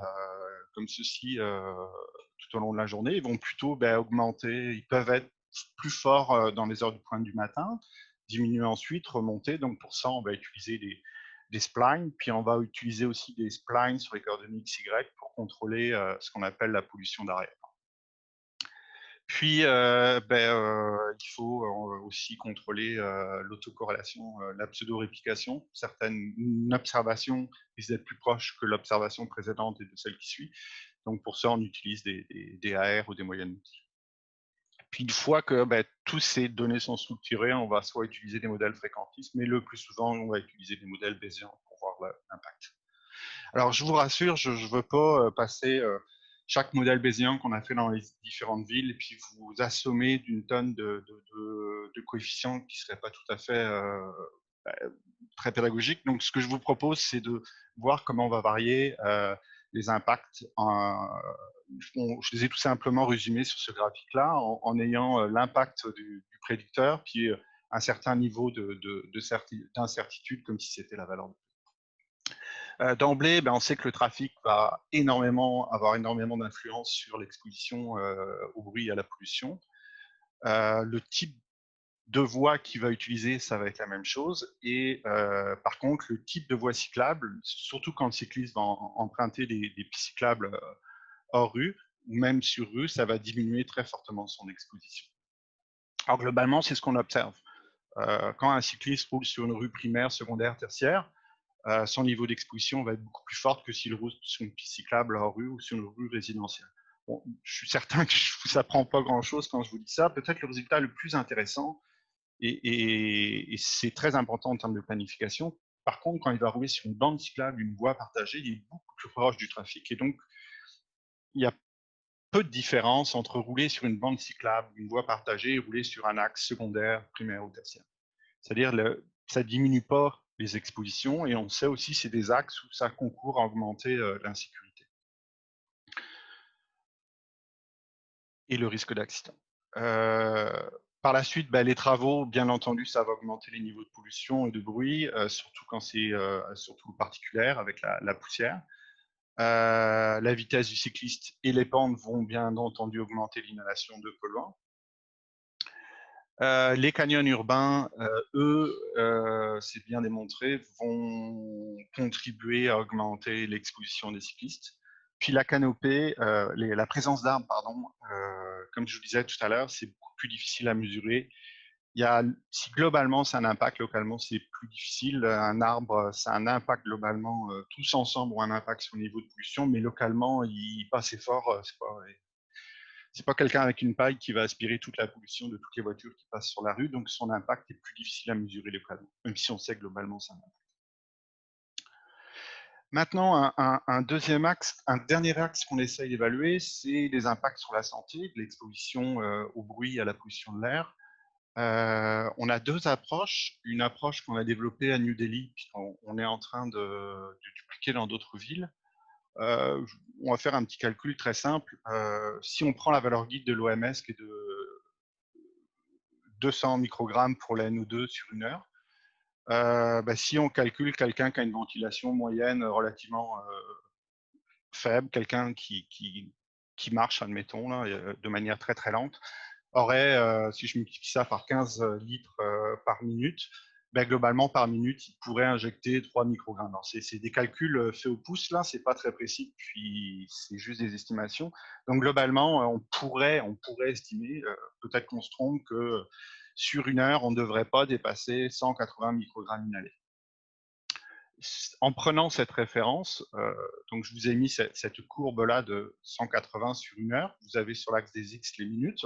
comme ceci tout au long de la journée. Ils vont plutôt augmenter, ils peuvent être plus forts dans les heures de pointe du matin, diminuer ensuite, remonter. Donc pour ça, on va utiliser des splines, puis on va utiliser aussi des splines sur les coordonnées XY pour contrôler ce qu'on appelle la pollution d'arrière. Puis, il faut aussi contrôler l'autocorrélation, la pseudo-réplication. Une observation risque d'être plus proche que l'observation précédente et de celle qui suit. Donc, pour ça, on utilise des AR ou des moyennes. Puis, une fois que toutes ces données sont structurées, on va soit utiliser des modèles fréquentistes, mais le plus souvent, on va utiliser des modèles bayésiens pour voir l'impact. Alors, je vous rassure, je ne veux pas passer chaque modèle bayésien qu'on a fait dans les différentes villes et puis vous assommer d'une tonne de coefficients qui ne seraient pas tout à fait très pédagogiques. Donc, ce que je vous propose, c'est de voir comment on va varier les impacts. Je les ai tout simplement résumés sur ce graphique-là en ayant l'impact du prédicteur, puis un certain niveau d'incertitude, comme si c'était la valeur de d'emblée, on sait que le trafic va avoir énormément d'influence sur l'exposition au bruit et à la pollution. Le type de voie qu'il va utiliser, ça va être la même chose. Et par contre, le type de voie cyclable, surtout quand le cycliste va emprunter des pistes cyclables hors rue ou même sur rue, ça va diminuer très fortement son exposition. Alors globalement, c'est ce qu'on observe. Quand un cycliste roule sur une rue primaire, secondaire, tertiaire, son niveau d'exposition va être beaucoup plus fort que s'il roule sur une piste cyclable hors rue ou sur une rue résidentielle. Bon, je suis certain que je ne vous apprends pas grand-chose quand je vous dis ça. Peut-être le résultat le plus intéressant, et c'est très important en termes de planification, par contre, quand il va rouler sur une bande cyclable, une voie partagée, il est beaucoup plus proche du trafic. Et donc, il y a peu de différence entre rouler sur une bande cyclable, une voie partagée, et rouler sur un axe secondaire, primaire ou tertiaire. C'est-à-dire, ça ne diminue pas les expositions, et on sait aussi que c'est des axes où ça concourt à augmenter l'insécurité et le risque d'accident. Par la suite, les travaux, bien entendu, ça va augmenter les niveaux de pollution et de bruit, surtout quand c'est surtout particulaire avec la poussière. La vitesse du cycliste et les pentes vont bien entendu augmenter l'inhalation de polluants. Les canyons urbains, eux, c'est bien démontré, vont contribuer à augmenter l'exposition des cyclistes. Puis la canopée, la présence d'arbres, pardon, comme je vous disais tout à l'heure, c'est beaucoup plus difficile à mesurer. Si globalement c'est un impact, localement c'est plus difficile. Un arbre, ça a un impact globalement, tous ensemble ont un impact sur le niveau de pollution, mais localement, il passe fort, c'est pas quelqu'un avec une paille qui va aspirer toute la pollution de toutes les voitures qui passent sur la rue, donc son impact est plus difficile à mesurer localement, même si on sait globalement ça. Maintenant, un deuxième axe, un dernier axe qu'on essaye d'évaluer, c'est les impacts sur la santé, de l'exposition au bruit et à la pollution de l'air. On a deux approches. Une approche qu'on a développée à New Delhi, puis on est en train de dupliquer dans d'autres villes. On va faire un petit calcul très simple. Si on prend la valeur guide de l'OMS qui est de 200 microgrammes pour la NO2 sur une heure, si on calcule quelqu'un qui a une ventilation moyenne relativement faible, quelqu'un qui marche, admettons, là, de manière très très lente, aurait, si je multiplie ça par 15 litres par minute, globalement par minute, il pourrait injecter 3 microgrammes. Alors, c'est des calculs faits au pouce, là, c'est pas très précis, puis c'est juste des estimations. Donc globalement, on pourrait estimer, peut-être qu'on se trompe, que sur une heure, on ne devrait pas dépasser 180 microgrammes inhalés. En prenant cette référence, donc je vous ai mis cette courbe-là de 180 sur une heure. Vous avez sur l'axe des X les minutes.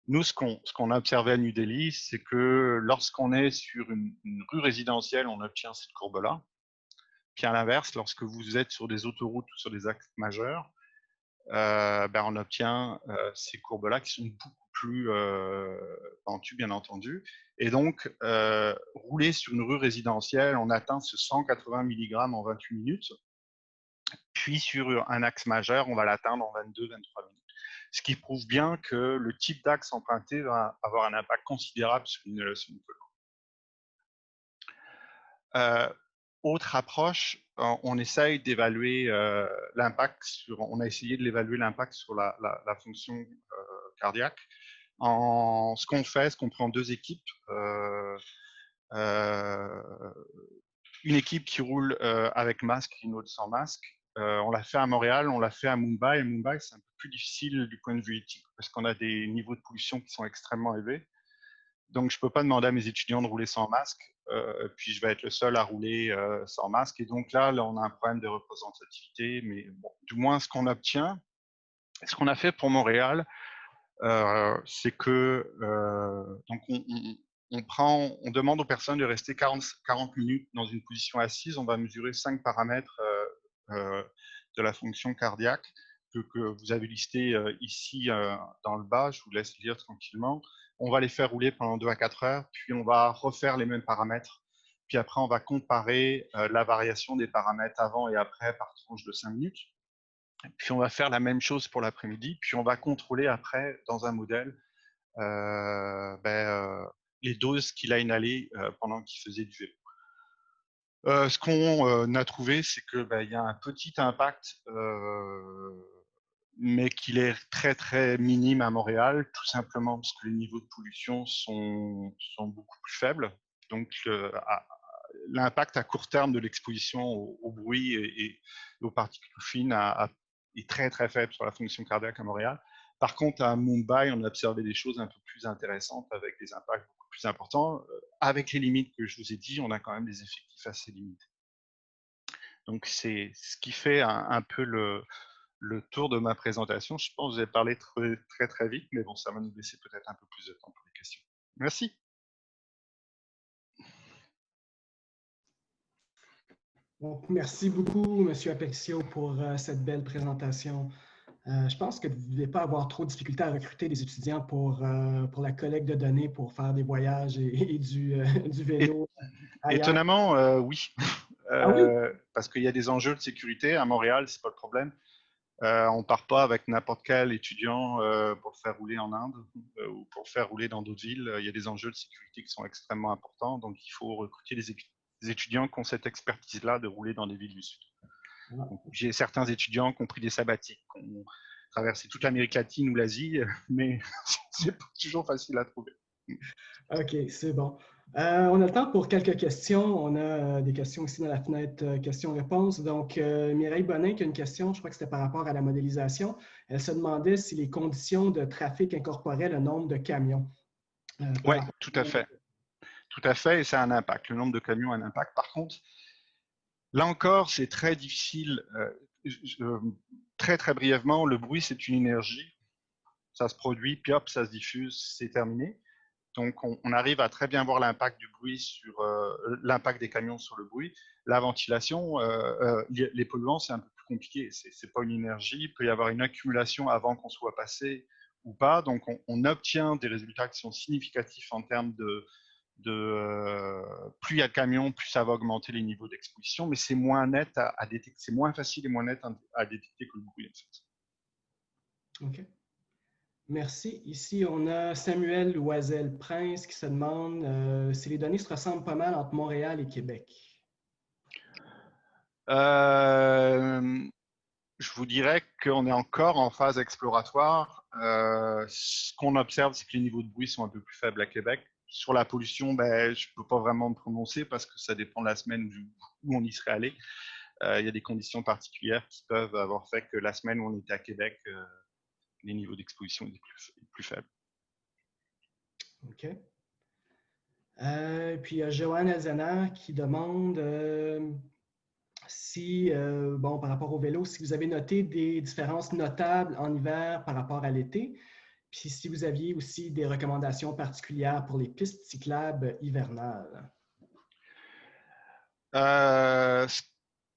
Nous, ce qu'on a observé à New Delhi, c'est que lorsqu'on est sur une rue résidentielle, on obtient cette courbe-là. Puis à l'inverse, lorsque vous êtes sur des autoroutes ou sur des axes majeurs, on obtient ces courbes-là qui sont beaucoup plus pentues, bien entendu. Et donc, rouler sur une rue résidentielle, on atteint ce 180 mg en 28 minutes. Puis sur un axe majeur, on va l'atteindre en 22-23 minutes. Ce qui prouve bien que le type d'axe emprunté va avoir un impact considérable sur l'inhalation de polluants. Autre approche, on essaye d'évaluer l'impact on a essayé de l'évaluer l'impact sur la fonction cardiaque. Ce qu'on prend deux équipes, une équipe qui roule avec masque et une autre sans masque. On l'a fait à Montréal, on l'a fait à Mumbai. Et Mumbai, c'est un peu plus difficile du point de vue éthique parce qu'on a des niveaux de pollution qui sont extrêmement élevés. Donc, je ne peux pas demander à mes étudiants de rouler sans masque, puis je vais être le seul à rouler sans masque. Et donc là, on a un problème de représentativité, mais bon, du moins, ce qu'on obtient, ce qu'on a fait pour Montréal, c'est que donc on demande aux personnes de rester 40 minutes dans une position assise. On va mesurer 5 paramètres de la fonction cardiaque que vous avez listé ici dans le bas. Je vous laisse lire tranquillement. On va les faire rouler pendant 2 à 4 heures, puis on va refaire les mêmes paramètres. Puis après, on va comparer la variation des paramètres avant et après par tranche de 5 minutes. Puis on va faire la même chose pour l'après-midi, puis on va contrôler après dans un modèle les doses qu'il a inhalées pendant qu'il faisait du vélo. Ce qu'on a trouvé, c'est que il y a un petit impact, mais qu'il est très très minime à Montréal, tout simplement parce que les niveaux de pollution sont beaucoup plus faibles. Donc l'impact à court terme de l'exposition au bruit et aux particules fines est très très faible sur la fonction cardiaque à Montréal. Par contre, à Mumbai, on a observé des choses un peu plus intéressantes avec des impacts beaucoup plus importants. Avec les limites que je vous ai dit, on a quand même des effectifs assez limités. Donc, c'est ce qui fait un peu le tour de ma présentation. Je pense que vous avez parlé très, très, très vite, mais bon, ça va nous laisser peut-être un peu plus de temps pour les questions. Merci. Donc, merci beaucoup, M. Aparicio, pour cette belle présentation. Je pense que vous ne devez pas avoir trop de difficultés à recruter des étudiants pour la collecte de données pour faire des voyages et du vélo. Étonnamment, oui. Oui. Parce qu'il y a des enjeux de sécurité. À Montréal, ce n'est pas le problème. On ne part pas avec n'importe quel étudiant pour le faire rouler en Inde ou pour le faire rouler dans d'autres villes. Il y a des enjeux de sécurité qui sont extrêmement importants. Donc, il faut recruter des étudiants qui ont cette expertise-là de rouler dans des villes du Sud. J'ai certains étudiants qui ont pris des sabbatiques, qui ont traversé toute l'Amérique latine ou l'Asie, mais c'est pas toujours facile à trouver. OK, c'est bon. On a le temps pour quelques questions. On a des questions aussi dans la fenêtre questions-réponses. Donc, Mireille Bonin qui a une question, je crois que c'était par rapport à la modélisation. Elle se demandait si les conditions de trafic incorporaient le nombre de camions. Par Oui, rapport tout à fait. Tout à fait, et ça a un impact. Le nombre de camions a un impact. Par contre, là encore, c'est très difficile. Très, très brièvement, le bruit, c'est une énergie. Ça se produit, puis hop, ça se diffuse, c'est terminé. Donc, on arrive à très bien voir l'impact du bruit sur l'impact des camions sur le bruit. La ventilation, les polluants, c'est un peu plus compliqué. C'est pas une énergie. Il peut y avoir une accumulation avant qu'on soit passé ou pas. Donc, on obtient des résultats qui sont significatifs en termes plus il y a de camions, plus ça va augmenter les niveaux d'exposition, mais c'est moins net à détecter, c'est moins facile et moins net à détecter que le bruit en fait. OK. Merci. Ici, on a Samuel Loisel-Prince qui se demande si les données se ressemblent pas mal entre Montréal et Québec. Je vous dirais qu'on est encore en phase exploratoire. Ce qu'on observe, c'est que les niveaux de bruit sont un peu plus faibles à Québec. Sur la pollution, ben, je ne peux pas vraiment me prononcer parce que ça dépend de la semaine où on y serait allé. Il y a des conditions particulières qui peuvent avoir fait que la semaine où on était à Québec, les niveaux d'exposition étaient plus faibles. OK. Puis il y a Joanne Elzana qui demande si, bon, par rapport au vélo, si vous avez noté des différences notables en hiver par rapport à l'été, puis si vous aviez aussi des recommandations particulières pour les pistes cyclables hivernales.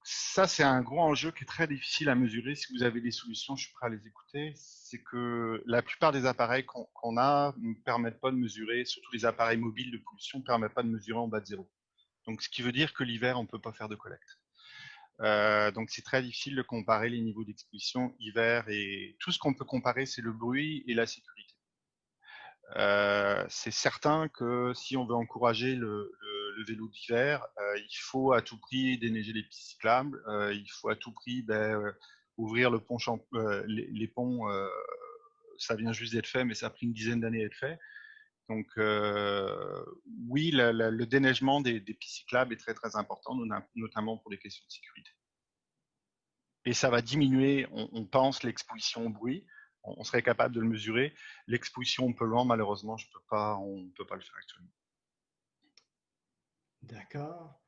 Ça, c'est un gros enjeu qui est très difficile à mesurer. Si vous avez des solutions, je suis prêt à les écouter. C'est que la plupart des appareils qu'on a ne permettent pas de mesurer, surtout les appareils mobiles de pollution ne permettent pas de mesurer en bas de zéro. Donc, ce qui veut dire que l'hiver, on ne peut pas faire de collecte. Donc, c'est très difficile de comparer les niveaux d'exposition hiver et tout ce qu'on peut comparer, c'est le bruit et la sécurité. C'est certain que si on veut encourager le vélo d'hiver, il faut à tout prix déneiger les pistes cyclables, il faut à tout prix ouvrir le pont les ponts, ça vient juste d'être fait, mais ça a pris une dizaine d'années à être fait. Donc oui, le déneigement des pistes cyclables est très très important, notamment pour les questions de sécurité. Et ça va diminuer, on pense, l'exposition au bruit. On serait capable de le mesurer. L'exposition au polluant, malheureusement, on ne peut pas le faire actuellement. D'accord.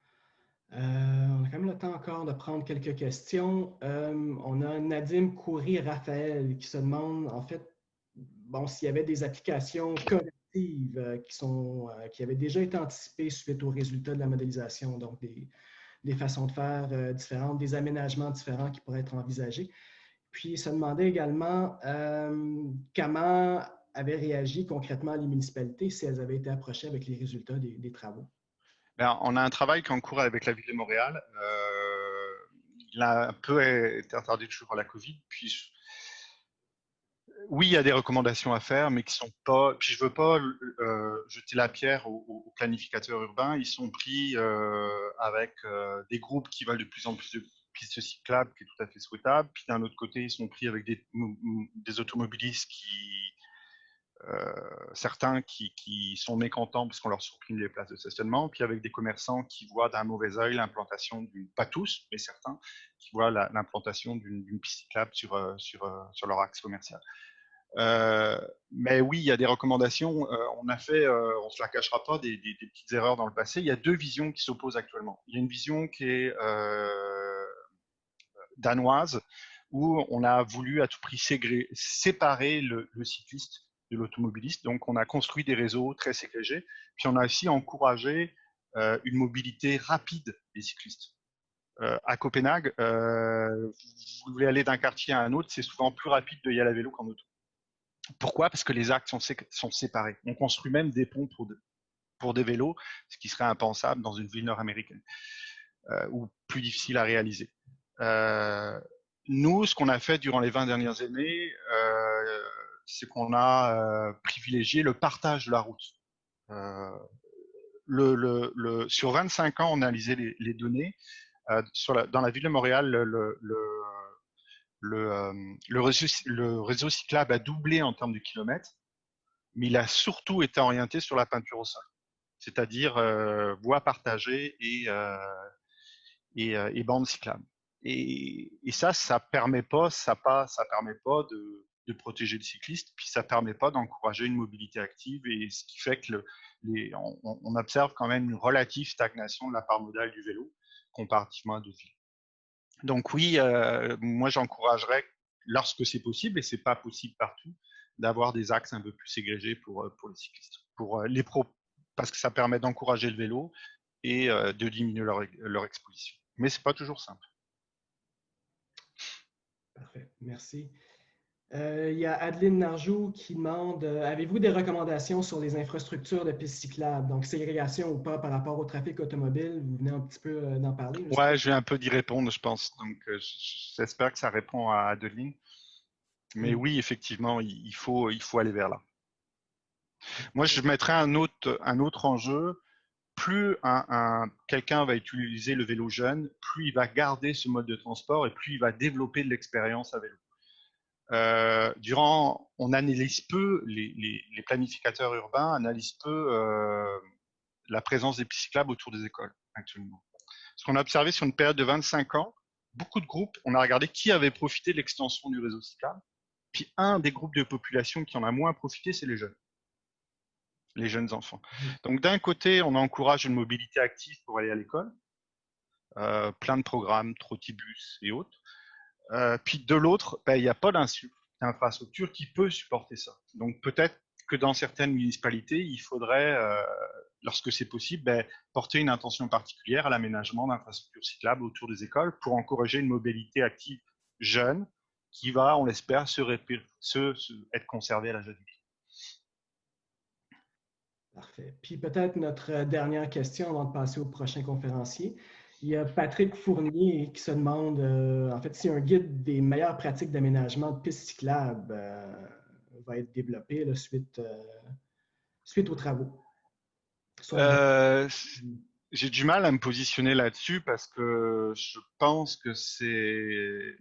On a quand même le temps encore de prendre quelques questions. On a Nadim Khoury-Raphaël qui se demande, en fait, bon, s'il y avait des applications correctives qui avaient déjà été anticipées suite aux résultats de la modélisation, donc des façons de faire différentes, des aménagements différents qui pourraient être envisagés. Puis, il se demandait également comment avaient réagi concrètement les municipalités si elles avaient été approchées avec les résultats des travaux. On a un travail qui est en cours avec la ville de Montréal. Il a un peu été retardé toujours par la Covid. Puis, oui, il y a des recommandations à faire, mais qui sont pas. Puis je veux pas jeter la pierre aux planificateurs urbains. Ils sont pris avec des groupes qui veulent de plus en plus de pistes cyclables, qui est tout à fait souhaitable. Puis d'un autre côté, ils sont pris avec des automobilistes certains qui sont mécontents parce qu'on leur supprime les places de stationnement, puis avec des commerçants qui voient d'un mauvais œil l'implantation pas tous, mais certains, qui voient l'implantation d'une piste cyclable sur leur axe commercial. Mais oui, il y a des recommandations. On a fait, on se la cachera pas, des petites erreurs dans le passé. Il y a deux visions qui s'opposent actuellement. Il y a une vision qui est danoise, où on a voulu à tout prix séparer le cycliste de l'automobiliste. Donc, on a construit des réseaux très ségrégés. Puis, on a aussi encouragé une mobilité rapide des cyclistes. À Copenhague, vous voulez aller d'un quartier à un autre, c'est souvent plus rapide de y aller à vélo qu'en auto. Pourquoi? Parce que les axes sont séparés. On construit même des ponts pour des vélos, ce qui serait impensable dans une ville nord-américaine, ou plus difficile à réaliser. Nous, ce qu'on a fait durant les 20 dernières années, c'est qu'on a privilégié le partage de la route. Sur 25 ans, on a analysé les données. Dans la ville de Montréal, le réseau cyclable a doublé en termes de kilomètres. mais il a surtout été orienté sur la peinture au sol, c'est-à-dire voies partagées et bandes cyclables. Et ça permet pas, ça permet pas de protéger le cycliste, puis ça permet pas d'encourager une mobilité active, et ce qui fait que on observe quand même une relative stagnation de la part modale du vélo comparativement à d'autres villes. Donc oui, moi j'encouragerais, lorsque c'est possible, et c'est pas possible partout, d'avoir des axes un peu plus ségrégés pour les cyclistes, parce que ça permet d'encourager le vélo et de diminuer leur exposition. Mais c'est pas toujours simple. Parfait, merci. Il y a Adeline Narjou qui demande avez-vous des recommandations sur les infrastructures de pistes cyclables, donc ségrégation ou pas par rapport au trafic automobile? Vous venez un petit peu d'en parler. Ouais, je vais un peu d'y répondre, je pense. Donc, j'espère que ça répond à Adeline. Mais oui, effectivement, il faut aller vers là. Moi, je mettrais un autre enjeu. Plus quelqu'un va utiliser le vélo jeune, plus il va garder ce mode de transport et plus il va développer de l'expérience à vélo. On analyse peu, les planificateurs urbains analysent peu la présence des pistes cyclables autour des écoles actuellement. Ce qu'on a observé sur une période de 25 ans, beaucoup de groupes, on a regardé qui avait profité de l'extension du réseau cyclable. Puis un des groupes de population qui en a moins profité, c'est les jeunes enfants. Donc d'un côté, on encourage une mobilité active pour aller à l'école, plein de programmes, trotibus et autres. Puis de l'autre, il n'y a pas d'infrastructure qui peut supporter ça. Donc peut-être que dans certaines municipalités, il faudrait, lorsque c'est possible, porter une attention particulière à l'aménagement d'infrastructures cyclables autour des écoles pour encourager une mobilité active jeune qui va, on l'espère, être conservée à l'âge adulte. Parfait. Puis peut-être notre dernière question avant de passer au prochain conférencier. Il y a Patrick Fournier qui se demande, en fait, si un guide des meilleures pratiques d'aménagement de pistes cyclables va être développé là, suite aux travaux. J'ai du mal à me positionner là-dessus parce que je pense que c'est...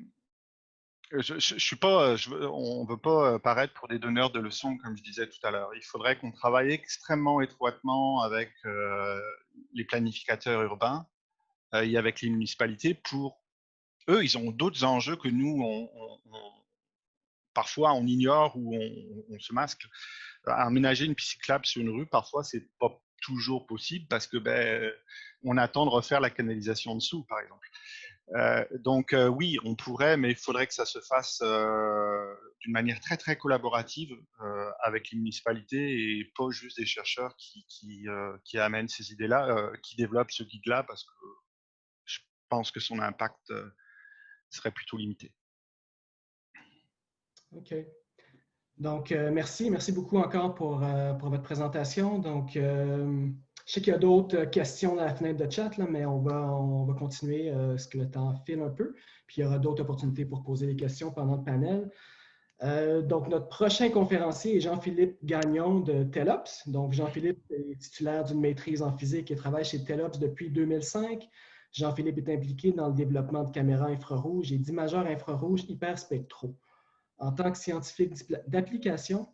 Je suis pas, on ne veut pas paraître pour des donneurs de leçons, comme je disais tout à l'heure. Il faudrait qu'on travaille extrêmement étroitement avec les planificateurs urbains et avec les municipalités pour... Eux, ils ont d'autres enjeux que nous, parfois on ignore ou on se masque. Aménager une piste cyclable sur une rue, parfois, c'est pas toujours possible parce que on attend de refaire la canalisation en dessous, par exemple. Donc oui, on pourrait, mais il faudrait que ça se fasse d'une manière très très collaborative avec les municipalités et pas juste des chercheurs qui amènent ces idées-là, qui développent ce guide-là, parce que je pense que son impact serait plutôt limité. OK. Donc, merci beaucoup encore pour votre présentation. Donc, je sais qu'il y a d'autres questions dans la fenêtre de chat, là, mais on va continuer ce que le temps file un peu. Puis, il y aura d'autres opportunités pour poser des questions pendant le panel. Donc, notre prochain conférencier est Jean-Philippe Gagnon de Telops. Donc, Jean-Philippe est titulaire d'une maîtrise en physique et travaille chez Telops depuis 2005. Jean-Philippe est impliqué dans le développement de caméras infrarouges et d'imageurs infrarouges hyperspectraux. En tant que scientifique d'application,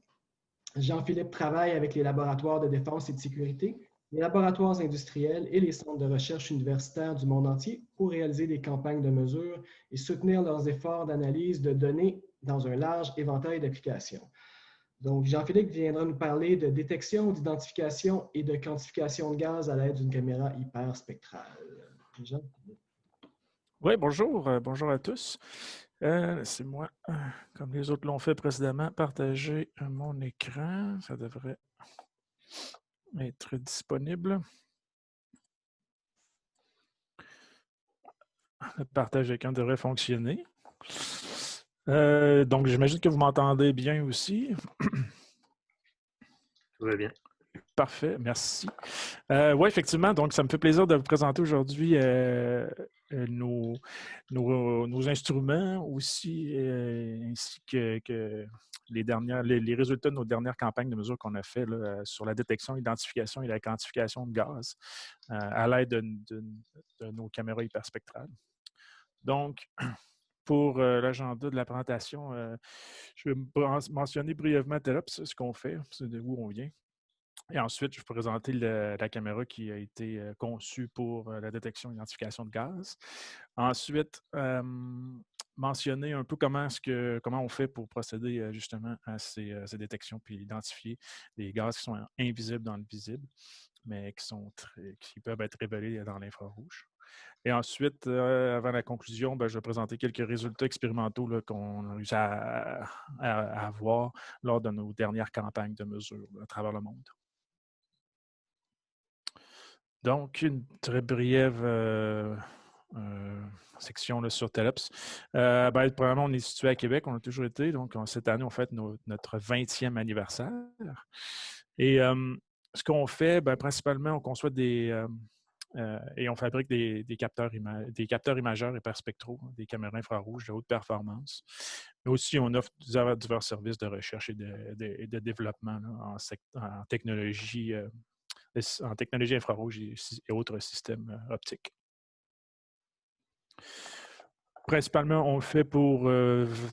Jean-Philippe travaille avec les laboratoires de défense et de sécurité, les laboratoires industriels et les centres de recherche universitaires du monde entier pour réaliser des campagnes de mesure et soutenir leurs efforts d'analyse de données dans un large éventail d'applications. Donc, Jean-Philippe viendra nous parler de détection, d'identification et de quantification de gaz à l'aide d'une caméra hyperspectrale. Jean? Oui, bonjour. Bonjour à tous. C'est moi, comme les autres l'ont fait précédemment, partager mon écran. Ça devrait être disponible. Le partage d'écran devrait fonctionner. Donc, j'imagine que vous m'entendez bien aussi. Tout va bien. Parfait, merci. Oui, effectivement, donc ça me fait plaisir de vous présenter aujourd'hui nos instruments aussi, ainsi que les résultats de nos dernières campagnes de mesure qu'on a fait là, sur la détection, l'identification et la quantification de gaz à l'aide de nos caméras hyperspectrales. Donc, pour l'agenda de la présentation, je vais mentionner brièvement TELOPS, ce qu'on fait, c'est de où on vient. Et ensuite, je vais présenter la caméra qui a été conçue pour la détection et l'identification de gaz. Ensuite, mentionner un peu comment on fait pour procéder justement à ces détections puis identifier les gaz qui sont invisibles dans le visible, mais qui peuvent être révélés dans l'infrarouge. Et ensuite, avant la conclusion, je vais présenter quelques résultats expérimentaux qu'on a réussi à avoir lors de nos dernières campagnes de mesure à travers le monde. Donc, une très brève section là, sur TELOPS. Premièrement, on est situé à Québec, on a toujours été. Donc, cette année, on fête notre 20e anniversaire. Et ce qu'on fait, principalement, on conçoit et on fabrique des capteurs imageurs hyperspectraux, des caméras infrarouges de haute performance. Mais aussi, on offre divers services de recherche et de développement là, en technologie infrarouge et autres systèmes optiques. Principalement, on le fait pour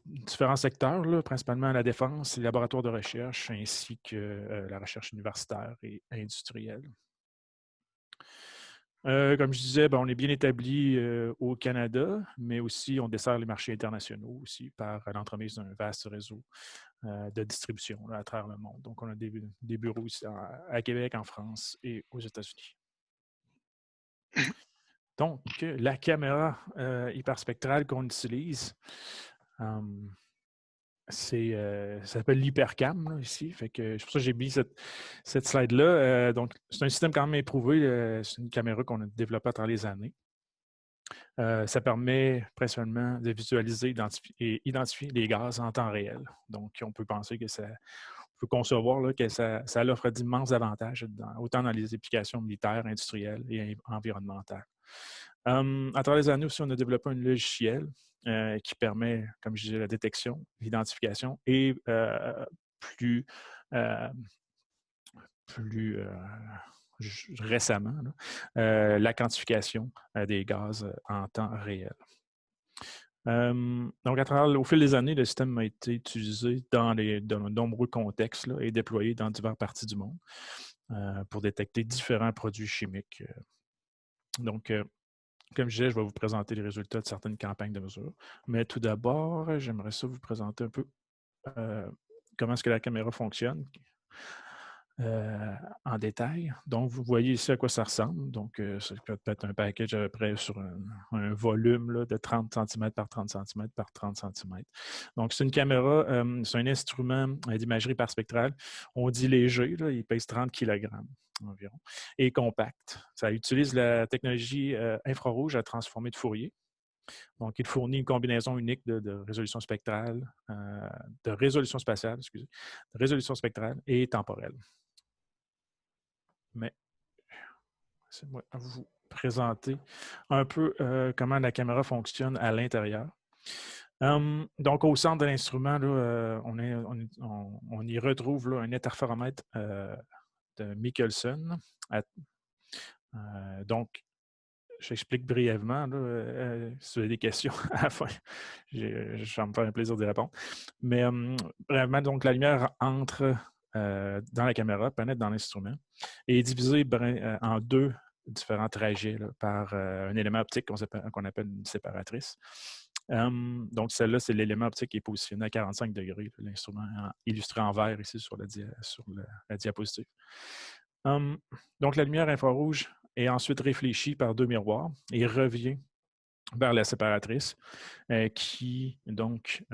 différents secteurs, là, principalement la défense, les laboratoires de recherche, ainsi que la recherche universitaire et industrielle. Comme je disais, on est bien établi au Canada, mais aussi on dessert les marchés internationaux aussi par l'entremise d'un vaste réseau de distribution là, à travers le monde. Donc, on a des bureaux ici à Québec, en France et aux États-Unis. Donc, la caméra hyperspectrale qu'on utilise, ça s'appelle l'Hypercam ici. Fait que, c'est pour ça que j'ai mis cette slide-là. Donc, c'est un système quand même éprouvé. C'est une caméra qu'on a développée à travers les années. Ça permet principalement de visualiser et identifier les gaz en temps réel. Donc, on peut penser que on peut concevoir là, que ça offre d'immenses avantages, autant dans les applications militaires, industrielles et environnementales. À travers les années aussi, on a développé un logiciel qui permet, comme je disais, la détection, l'identification et plus récemment, la quantification des gaz en temps réel. Donc, au fil des années, le système a été utilisé dans de nombreux contextes là, et déployé dans diverses parties du monde pour détecter différents produits chimiques. Donc, comme je disais, je vais vous présenter les résultats de certaines campagnes de mesure. Mais tout d'abord, j'aimerais ça vous présenter un peu comment est-ce que la caméra fonctionne en détail. Donc, vous voyez ici à quoi ça ressemble. Donc, ça peut être un package à peu près sur un volume là, de 30 cm par 30 cm par 30 cm. Donc, c'est une caméra, c'est un instrument d'imagerie par spectrale. On dit léger, là, il pèse 30 kg environ, et compact. Ça utilise la technologie infrarouge à transformer de Fourier. Donc, il fournit une combinaison unique de résolution spectrale, de résolution spatiale, excusez, de résolution spectrale et temporelle. Mais laissez-moi vous présenter un peu comment la caméra fonctionne à l'intérieur. Donc, au centre de l'instrument, on y retrouve là, un interféromètre de Michelson. Donc, j'explique brièvement, là, si vous avez des questions à la fin, je vais me faire un plaisir d'y répondre. Mais vraiment, donc, la lumière entre dans la caméra, pénètre dans l'instrument et est divisée en deux différents trajets là, par un élément optique qu'on appelle une séparatrice. Donc, celle-là, c'est l'élément optique qui est positionné à 45 degrés, l'instrument illustré en vert ici sur la diapositive. Donc, la lumière infrarouge est ensuite réfléchie par deux miroirs et revient vers la séparatrice qui, donc,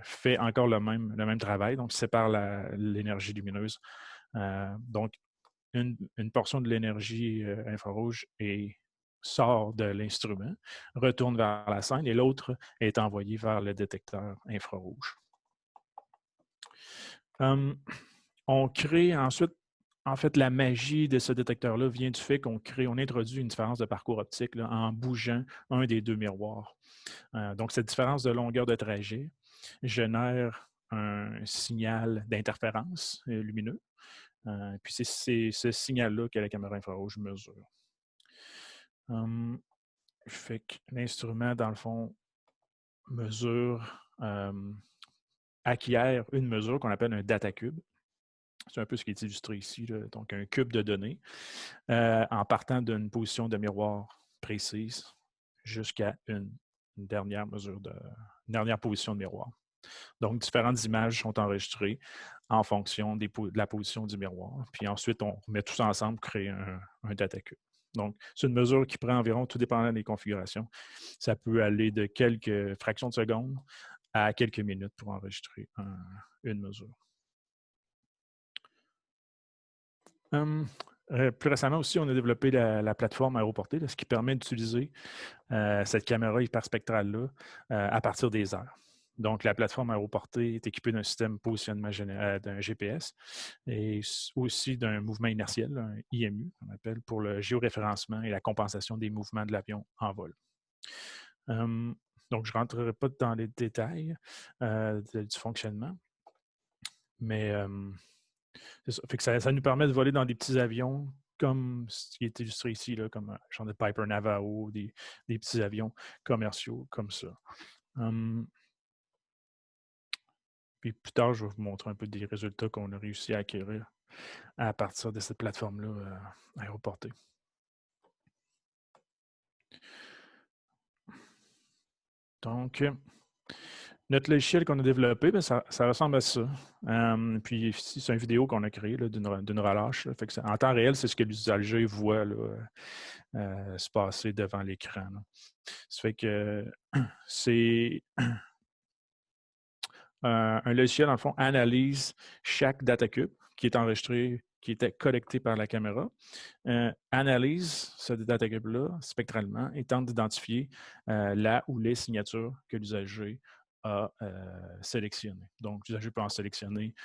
fait encore le même travail, donc sépare l'énergie lumineuse. Donc, une portion de l'énergie infrarouge sort de l'instrument, retourne vers la scène et l'autre est envoyée vers le détecteur infrarouge. On crée ensuite, en fait, la magie de ce détecteur-là vient du fait qu'on introduit une différence de parcours optique là, en bougeant un des deux miroirs. Donc, cette différence de longueur de trajet génère un signal d'interférence lumineux. Puis, c'est ce signal-là que la caméra infrarouge mesure. Fait que l'instrument, dans le fond, acquiert une mesure qu'on appelle un data cube. C'est un peu ce qui est illustré ici, là. Donc un cube de données en partant d'une position de miroir précise jusqu'à une dernière position de miroir. Donc, différentes images sont enregistrées en fonction de la position du miroir. Puis ensuite, on met tout ça ensemble pour créer un data cube. Donc, c'est une mesure qui prend environ, tout dépendant des configurations, ça peut aller de quelques fractions de secondes à quelques minutes pour enregistrer une mesure. Plus récemment aussi, on a développé la plateforme Aéroportée, là, ce qui permet d'utiliser cette caméra hyperspectrale-là à partir des heures. Donc, la plateforme Aéroportée est équipée d'un système de positionnement d'un GPS et aussi d'un mouvement inertiel, un IMU, on appelle, pour le géoréférencement et la compensation des mouvements de l'avion en vol. Donc, je ne rentrerai pas dans les détails du fonctionnement, mais c'est ça. Fait que ça nous permet de voler dans des petits avions comme ce qui est illustré ici, là, comme genre de Piper Navajo, des petits avions commerciaux comme ça. Puis plus tard, je vais vous montrer un peu des résultats qu'on a réussi à acquérir à partir de cette plateforme-là Aéroportée. Donc, notre logiciel qu'on a développé, bien, ça ressemble à ça. Puis ici, c'est une vidéo qu'on a créée d'une relâche. Fait que en temps réel, c'est ce que l'usager voit là, se passer devant l'écran. Ça fait que c'est un logiciel, dans le fond, analyse chaque data cube qui est enregistré, qui était collecté par la caméra, analyse ce data cube-là spectralement et tente d'identifier là où les signatures que l'usager a sélectionnées. Donc, l'usager peut en sélectionner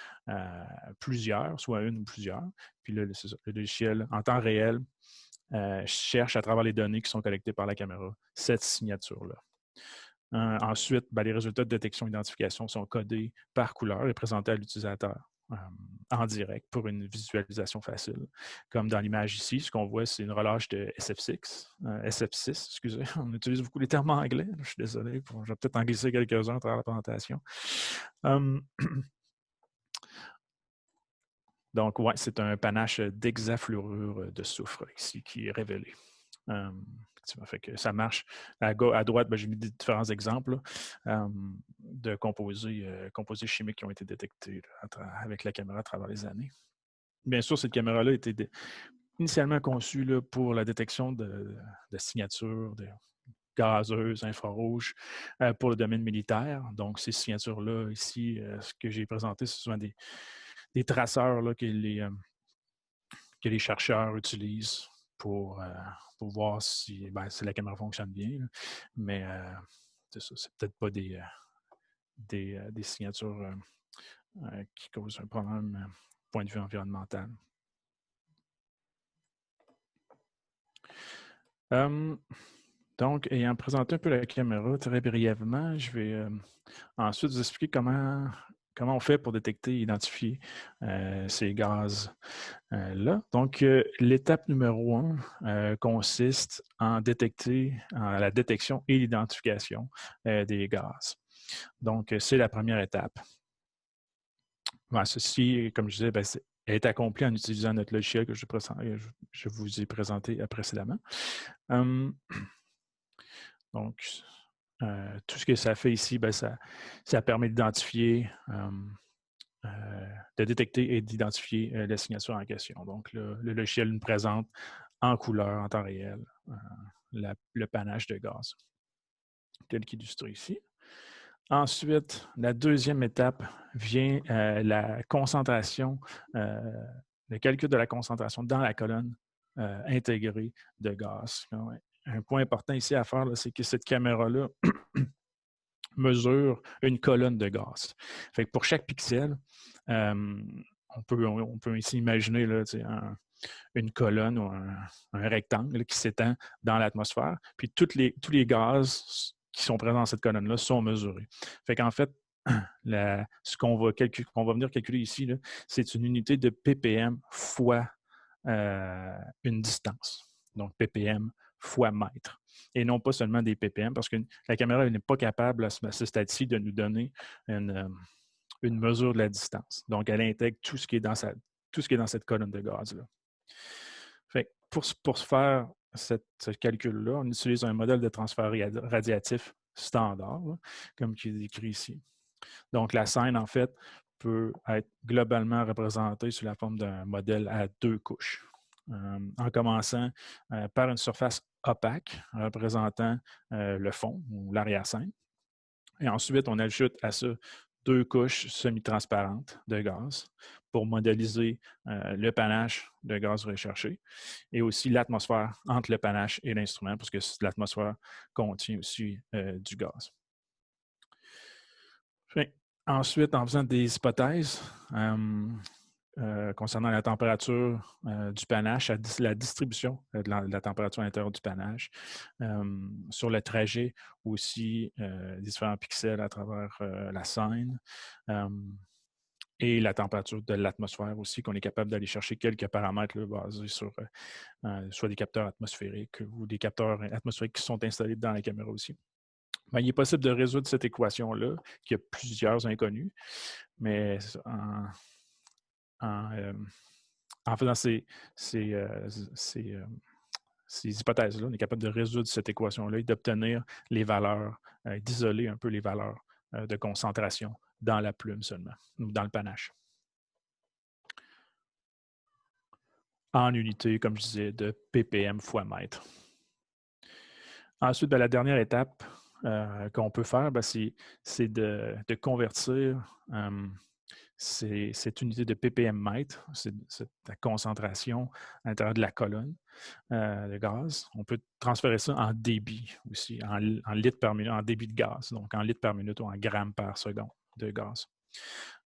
plusieurs, soit une ou plusieurs. Puis là, le logiciel, en temps réel, cherche à travers les données qui sont collectées par la caméra cette signature-là. Ensuite, les résultats de détection et d'identification sont codés par couleur et présentés à l'utilisateur en direct pour une visualisation facile. Comme dans l'image ici, ce qu'on voit, c'est une relâche de SF6. Excusez, on utilise beaucoup les termes anglais. Je suis désolé, je vais peut-être en glisser quelques-uns à travers la présentation. Donc, ouais, c'est un panache d'hexafluorure de soufre ici qui est révélé. Fait que ça marche. À droite, j'ai mis différents exemples de composés chimiques qui ont été détectés là, avec la caméra à travers les années. Bien sûr, cette caméra-là était initialement conçue là, pour la détection de signatures gazeuses, infrarouges, pour le domaine militaire. Donc, ces signatures-là, ici, ce que j'ai présenté, ce sont des traceurs là, que les chercheurs utilisent pour voir si la caméra fonctionne bien. Là. Mais c'est ça, c'est peut-être pas des signatures qui causent un problème du point de vue environnemental. Donc, ayant présenté un peu la caméra très brièvement, je vais ensuite vous expliquer comment on fait pour détecter et identifier ces gaz-là. Donc, l'étape numéro 1 consiste en la détection et l'identification des gaz. Donc, c'est la première étape. Ceci, comme je disais, est accompli en utilisant notre logiciel que je vous ai présenté précédemment. Donc, tout ce que ça fait ici, ça permet d'identifier, de détecter et d'identifier la signature en question. Donc, le logiciel nous présente en couleur, en temps réel, le panache de gaz, tel qu'illustré ici. Ensuite, la deuxième étape vient la concentration, le calcul de la concentration dans la colonne intégrée de gaz. Un point important ici à faire, c'est que cette caméra-là mesure une colonne de gaz. Fait que pour chaque pixel, on peut ici imaginer là, une colonne ou un rectangle qui s'étend dans l'atmosphère. Puis tous les gaz qui sont présents dans cette colonne-là sont mesurés. Fait qu'en fait, ce qu'on va venir calculer ici, c'est une unité de ppm fois une distance. Donc, ppm fois mètre. et non pas seulement des ppm, parce que la caméra n'est pas capable à ce stade-ci de nous donner une mesure de la distance. Donc, elle intègre tout ce qui est dans cette colonne de gaz-là. Fait que pour faire ce calcul-là, on utilise un modèle de transfert radiatif standard, là, comme qui est décrit ici. Donc, la scène, en fait, peut être globalement représentée sous la forme d'un modèle à 2 couches. En commençant par une surface opaque représentant le fond ou l'arrière-scène. Et ensuite, on ajoute à ça 2 couches semi-transparentes de gaz pour modéliser le panache de gaz recherché et aussi l'atmosphère entre le panache et l'instrument, parce que l'atmosphère contient aussi du gaz. Ensuite, en faisant des hypothèses concernant la température du panache, la distribution de la température intérieure du panache, sur le trajet aussi des différents pixels à travers la scène, et la température de l'atmosphère aussi, qu'on est capable d'aller chercher quelques paramètres là, basés sur soit des capteurs atmosphériques ou des capteurs atmosphériques qui sont installés dans la caméra aussi. Ben, il est possible de résoudre cette équation-là, qui a plusieurs inconnus, mais en faisant ces hypothèses-là, on est capable de résoudre cette équation-là et d'obtenir les valeurs, d'isoler un peu les valeurs de concentration dans la plume seulement, ou dans le panache. En unité, comme je disais, de ppm fois mètre. Ensuite, la dernière étape qu'on peut faire, c'est de convertir cette unité de ppm mètre, c'est la concentration à l'intérieur de la colonne de gaz. On peut transférer ça en débit aussi, en litres par minute, en débit de gaz, donc en litres par minute ou en grammes par seconde de gaz.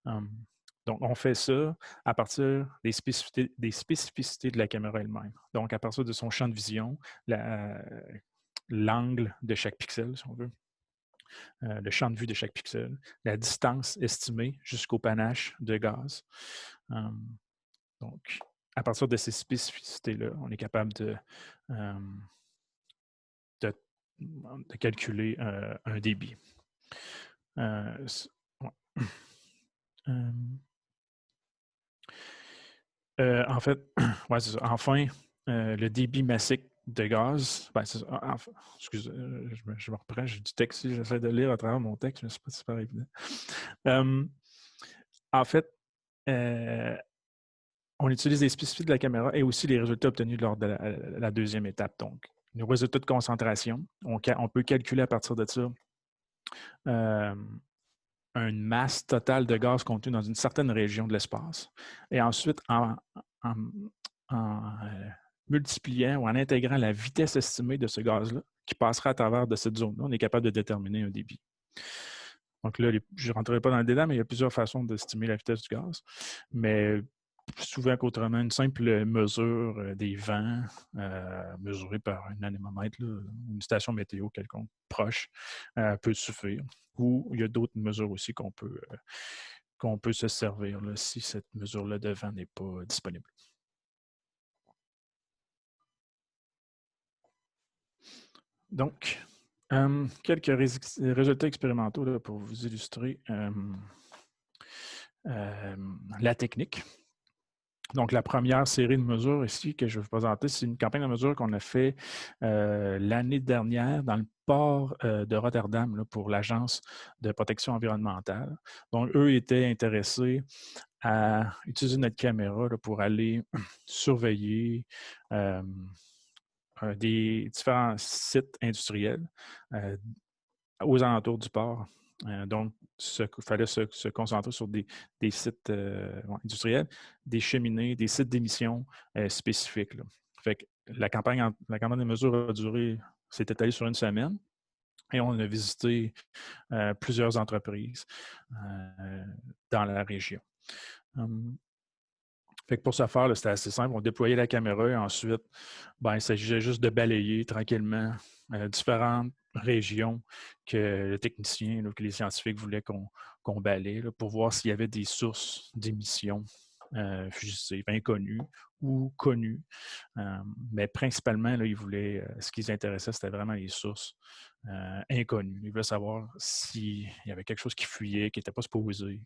Donc, on fait ça à partir des spécificités de la caméra elle-même. Donc, à partir de son champ de vision, l'angle de chaque pixel, si on veut, le champ de vue de chaque pixel, la distance estimée jusqu'au panache de gaz. Donc, à partir de ces spécificités-là, on est capable de calculer un débit. En fait, ouais, c'est ça. Enfin, le débit massique de gaz, excusez, je me reprends, j'ai du texte ici, j'essaie de lire à travers mon texte, mais ce n'est pas super évident. En fait, on utilise les spécificités de la caméra et aussi les résultats obtenus lors de la deuxième étape. Donc, nos résultats de concentration, on peut calculer à partir de ça une masse totale de gaz contenue dans une certaine région de l'espace. Et ensuite, en multipliant ou en intégrant la vitesse estimée de ce gaz-là qui passera à travers de cette zone-là, on est capable de déterminer un débit. Donc là, je ne rentrerai pas dans le détail, mais il y a plusieurs façons d'estimer la vitesse du gaz. Mais souvent qu'autrement, une simple mesure des vents mesurée par un anémomètre, une station météo quelconque proche, peut suffire. Ou il y a d'autres mesures aussi qu'on peut se servir là, si cette mesure-là de vent n'est pas disponible. Donc, quelques résultats expérimentaux là, pour vous illustrer la technique. Donc, la première série de mesures ici que je vais vous présenter, c'est une campagne de mesures qu'on a fait l'année dernière dans le port de Rotterdam là, pour l'Agence de protection environnementale. Donc, eux étaient intéressés à utiliser notre caméra là, pour aller surveiller des différents sites industriels aux alentours du port. Donc, il fallait se concentrer sur des sites industriels, des cheminées, des sites d'émission spécifiques. Là. Fait que la campagne de mesures a duré, s'est étalée sur une semaine et on a visité plusieurs entreprises dans la région. Fait que pour ce faire, c'était assez simple. On déployait la caméra et ensuite, il s'agissait juste de balayer tranquillement différentes régions que le technicien, que les scientifiques voulaient qu'on balaye là, pour voir s'il y avait des sources d'émissions fugitifs, inconnus ou connus. Mais principalement, là, ce qui les intéressait, c'était vraiment les sources inconnues. Ils voulaient savoir s'il y avait quelque chose qui fuyait, qui n'était pas supposé,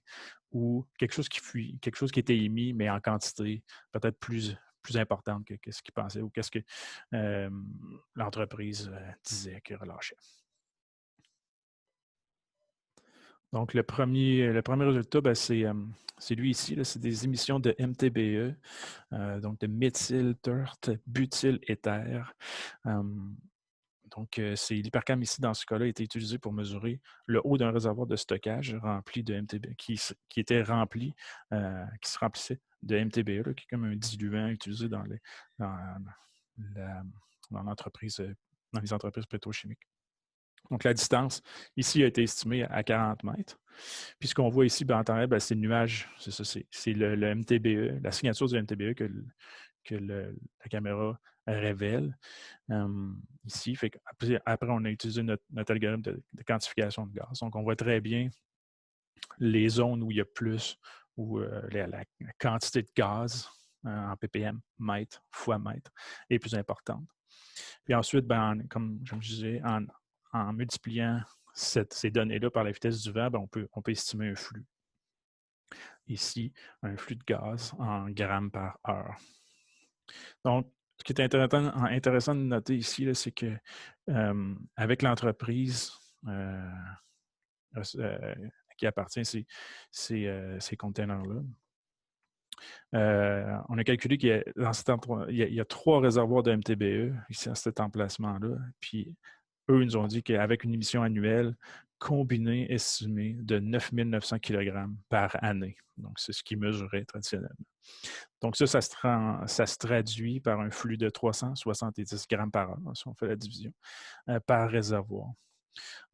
ou quelque chose qui fuit, quelque chose qui était émis, mais en quantité peut-être plus importante que ce qu'ils pensaient ou qu'est-ce que l'entreprise disait qu'il relâchait. Donc, le premier résultat, ben, c'est lui ici, c'est des émissions de MTBE, donc de méthyltert-butyléther. Donc, c'est l'hypercam ici, dans ce cas-là, a été utilisé pour mesurer le haut d'un réservoir de stockage rempli de MTBE, qui était rempli, qui se remplissait de MTBE, là, qui est comme un diluant utilisé dans les entreprises pétrochimiques. Donc, la distance ici a été estimée à 40 mètres. Puis, ce qu'on voit ici, en temps réel, c'est le nuage. C'est ça, c'est le MTBE, la signature du MTBE que la caméra révèle ici. Fait après, on a utilisé notre algorithme de quantification de gaz. Donc, on voit très bien les zones où il y a plus, où la quantité de gaz en ppm, mètre fois mètre, est plus importante. Puis ensuite, comme je disais, en multipliant ces données-là par la vitesse du vent, on peut estimer un flux. Ici, un flux de gaz en grammes par heure. Donc, ce qui est intéressant de noter ici, c'est que avec l'entreprise qui appartient à ces containers-là, on a calculé qu'il y a 3 réservoirs de MTBE ici à cet emplacement-là. Puis, eux, ils nous ont dit qu'avec une émission annuelle combinée estimée de 9900 kg par année. Donc, c'est ce qu'ils mesuraient traditionnellement. Donc, ça se traduit par un flux de 370 grammes par heure, si on fait la division, par réservoir.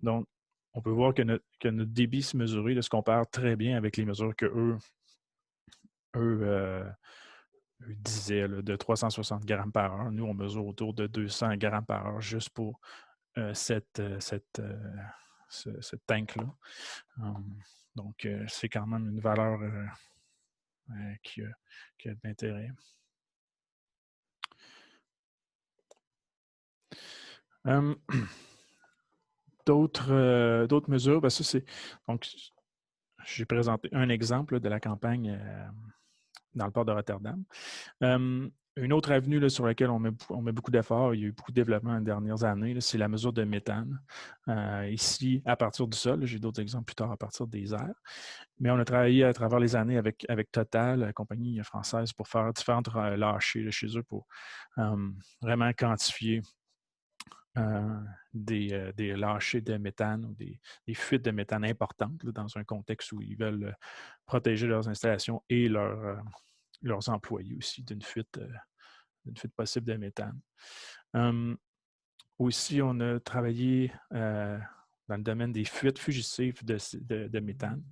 Donc, on peut voir que notre débit se mesuré se compare très bien avec les mesures que eux disaient de 360 grammes par heure. Nous, on mesure autour de 200 grammes par heure juste pour cette tank-là. Donc, c'est quand même une valeur qui a de l'intérêt. D'autres mesures, ça c'est. Donc, j'ai présenté un exemple de la campagne dans le port de Rotterdam. Une autre avenue là, sur laquelle on met beaucoup d'efforts, il y a eu beaucoup de développement les dernières années, c'est la mesure de méthane. Ici, à partir du sol, j'ai d'autres exemples plus tard à partir des airs. Mais on a travaillé à travers les années avec Total, la compagnie française, pour faire différentes lâchées chez eux pour vraiment quantifier des lâchées de méthane ou des fuites de méthane importantes là, dans un contexte où ils veulent protéger leurs installations et leurs employés aussi d'une fuite possible de méthane. Aussi, on a travaillé dans le domaine des fuites fugitives de méthane,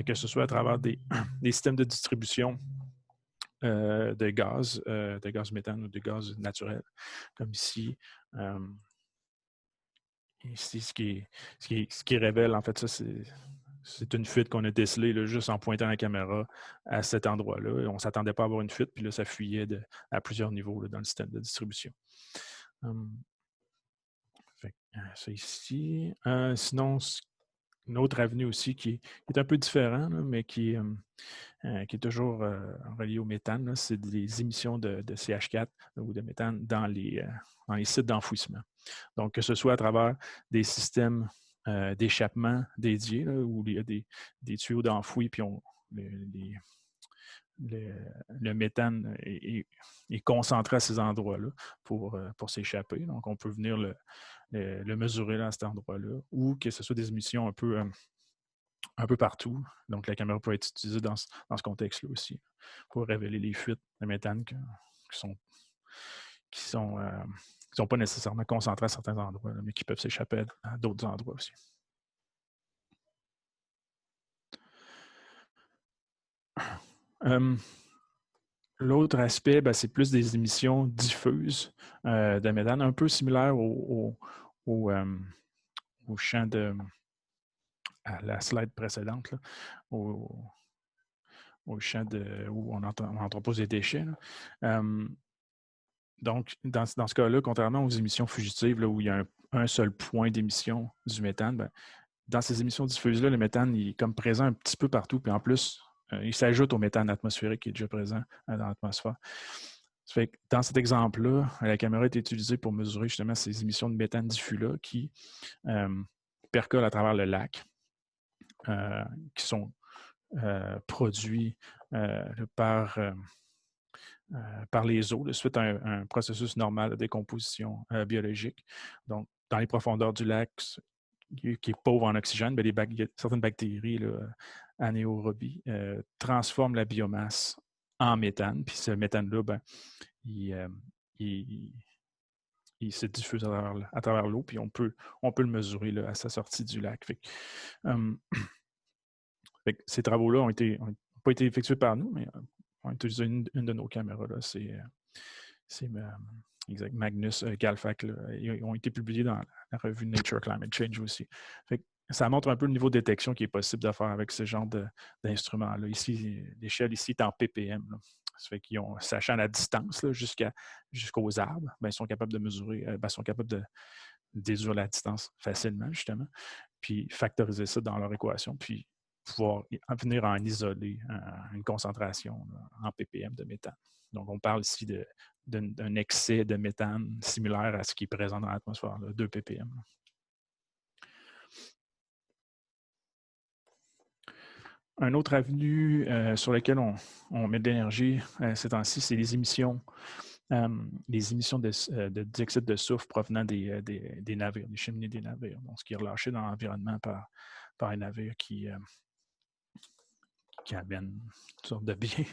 que ce soit à travers des systèmes de distribution de gaz méthane ou de gaz naturel, comme ici. Ici, ce qui révèle, en fait, ça, c'est une fuite qu'on a décelée là, juste en pointant la caméra à cet endroit-là. On ne s'attendait pas à avoir une fuite, puis là, ça fuyait à plusieurs niveaux là, dans le système de distribution. C'est ici. Sinon, une autre avenue aussi qui est un peu différent, là, mais qui est toujours relié au méthane, c'est des émissions de CH4 ou de méthane dans les sites d'enfouissement. Donc, que ce soit à travers des systèmes d'échappement dédiés, là, où il y a des tuyaux d'enfouis, puis le méthane est concentré à ces endroits-là pour s'échapper. Donc, on peut venir le mesurer là, à cet endroit-là, ou que ce soit des émissions un peu partout. Donc, la caméra peut être utilisée dans ce contexte-là aussi pour révéler les fuites de méthane qui sont pas nécessairement concentrées à certains endroits, là, mais qui peuvent s'échapper à d'autres endroits aussi. L'autre aspect, c'est plus des émissions diffuses de méthane, un peu similaire au champ à la slide précédente, là, au champ où on entrepose des déchets. Donc, dans ce cas-là, contrairement aux émissions fugitives, là, où il y a un seul point d'émission du méthane, ben, dans ces émissions diffuses-là, le méthane il est comme présent un petit peu partout, puis en plus, il s'ajoute au méthane atmosphérique qui est déjà présent dans l'atmosphère. Ça fait que dans cet exemple-là, la caméra est utilisée pour mesurer justement ces émissions de méthane diffus-là qui percolent à travers le lac, qui sont produits par les eaux, suite à un processus normal de décomposition biologique. Donc, dans les profondeurs du lac, qui est pauvre en oxygène, bien, certaines bactéries, là, anaérobies, transforment la biomasse en méthane. Puis ce méthane-là, ben, il se diffuse à travers l'eau, puis on peut le mesurer là, à sa sortie du lac. Fait que ces travaux-là n'ont pas été effectués par nous, mais on a utilisé une de nos caméras. Là. C'est Magnus Galfak. Là. Ils ont été publiés dans la revue Nature Climate Change aussi. Fait que ça montre un peu le niveau de détection qui est possible de faire avec ce genre d'instruments-là. Ici, l'échelle ici est en ppm. Là. Ça fait qu'ils ont, sachant la distance là, jusqu'aux arbres, ben, ils sont capables de mesurer, sont capables de déduire la distance facilement, justement, puis factoriser ça dans leur équation, puis pouvoir venir en isoler une concentration là, en ppm de méthane. Donc, on parle ici d'un excès de méthane similaire à ce qui est présent dans l'atmosphère, 2 ppm. Un autre avenue sur lequel on met de l'énergie ces temps-ci, c'est les émissions de dioxyde de soufre provenant des navires, des cheminées des navires. Donc, ce qui est relâché dans l'environnement par les navires qui amènent toutes sortes de biens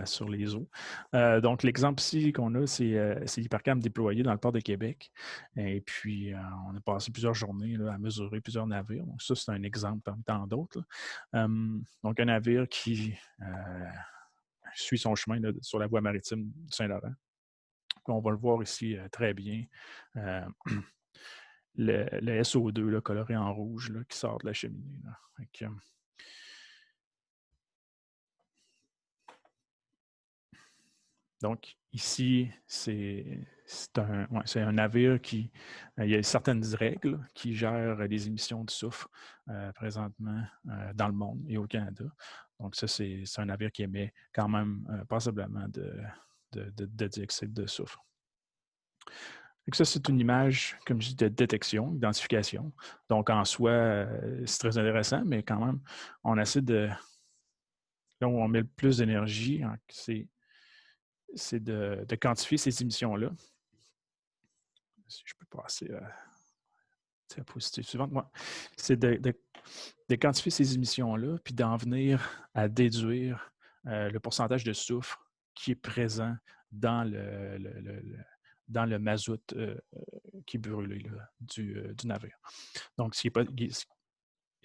sur les eaux. Donc, l'exemple ici qu'on a, c'est l'Hypercam déployé dans le port de Québec. Et puis, on a passé plusieurs journées là, à mesurer plusieurs navires. Donc, ça, c'est un exemple parmi tant d'autres. Donc, un navire qui suit son chemin là, sur la voie maritime du Saint-Laurent. On va le voir ici très bien. Le SO2 là, coloré en rouge là, qui sort de la cheminée. Là. Donc, ici, c'est un navire qui... il y a certaines règles qui gèrent les émissions de soufre présentement dans le monde et au Canada. Donc, ça, c'est un navire qui émet quand même passablement de dioxyde de soufre. Donc ça, c'est une image, comme je dis, de détection, d'identification. Donc, en soi, c'est très intéressant, mais quand même, on essaie de... Là où on met le plus d'énergie, c'est de quantifier ces émissions-là. Si je peux passer à la diapositive suivante. C'est de quantifier ces émissions-là, puis d'en venir à déduire le pourcentage de soufre qui est présent dans le mazout qui est brûlé là, du navire. Donc, il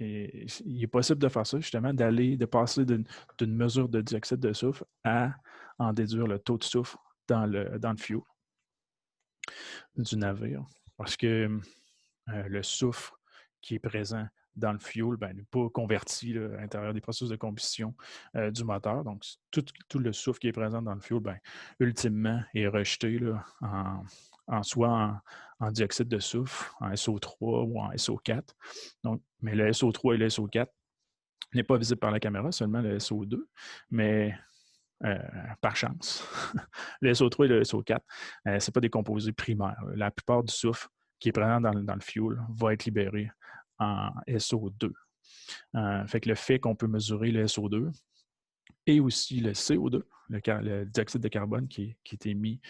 est possible de faire ça, justement, de passer d'une mesure de dioxyde de soufre à en déduire le taux de soufre dans le fuel du navire. Parce que le soufre qui est présent dans le fuel n'est pas converti là, à l'intérieur des processus de combustion du moteur. Donc, tout le soufre qui est présent dans le fuel, ultimement, est rejeté là, soit en dioxyde de soufre, en SO3 ou en SO4. Donc, mais le SO3 et le SO4 n'est pas visible par la caméra, seulement le SO2. Mais par chance, le SO3 et le SO4, ce n'est pas des composés primaires. La plupart du soufre qui est présent dans le fuel va être libéré en SO2. Fait que le fait qu'on peut mesurer le SO2 et aussi le CO2, le dioxyde de carbone qui est émis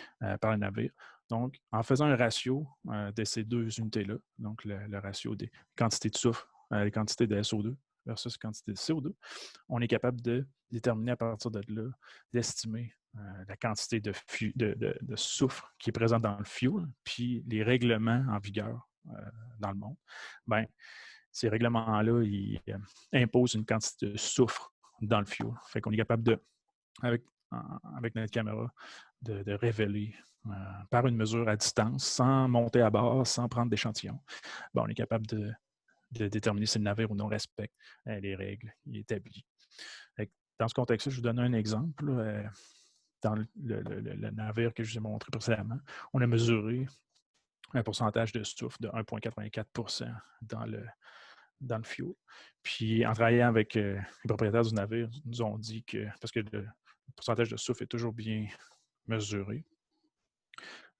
par le navire. Donc, en faisant un ratio de ces deux unités-là, donc le ratio des quantités de soufre, les quantités de SO2 versus quantité de CO2, on est capable de déterminer à partir de là, d'estimer la quantité de soufre qui est présente dans le fuel, puis les règlements en vigueur dans le monde. Ces règlements-là, ils imposent une quantité de soufre dans le fuel. Fait qu'on est capable de, avec notre caméra, de révéler par une mesure à distance, sans monter à bord, sans prendre d'échantillons. On est capable de déterminer si le navire ou non respecte les règles établies. Dans ce contexte-là, je vous donne un exemple. Là, dans le navire que je vous ai montré précédemment, on a mesuré un pourcentage de soufre de 1,84 % dans le fuel. Puis, en travaillant avec les propriétaires du navire, ils nous ont dit que, parce que le pourcentage de soufre est toujours bien mesuré,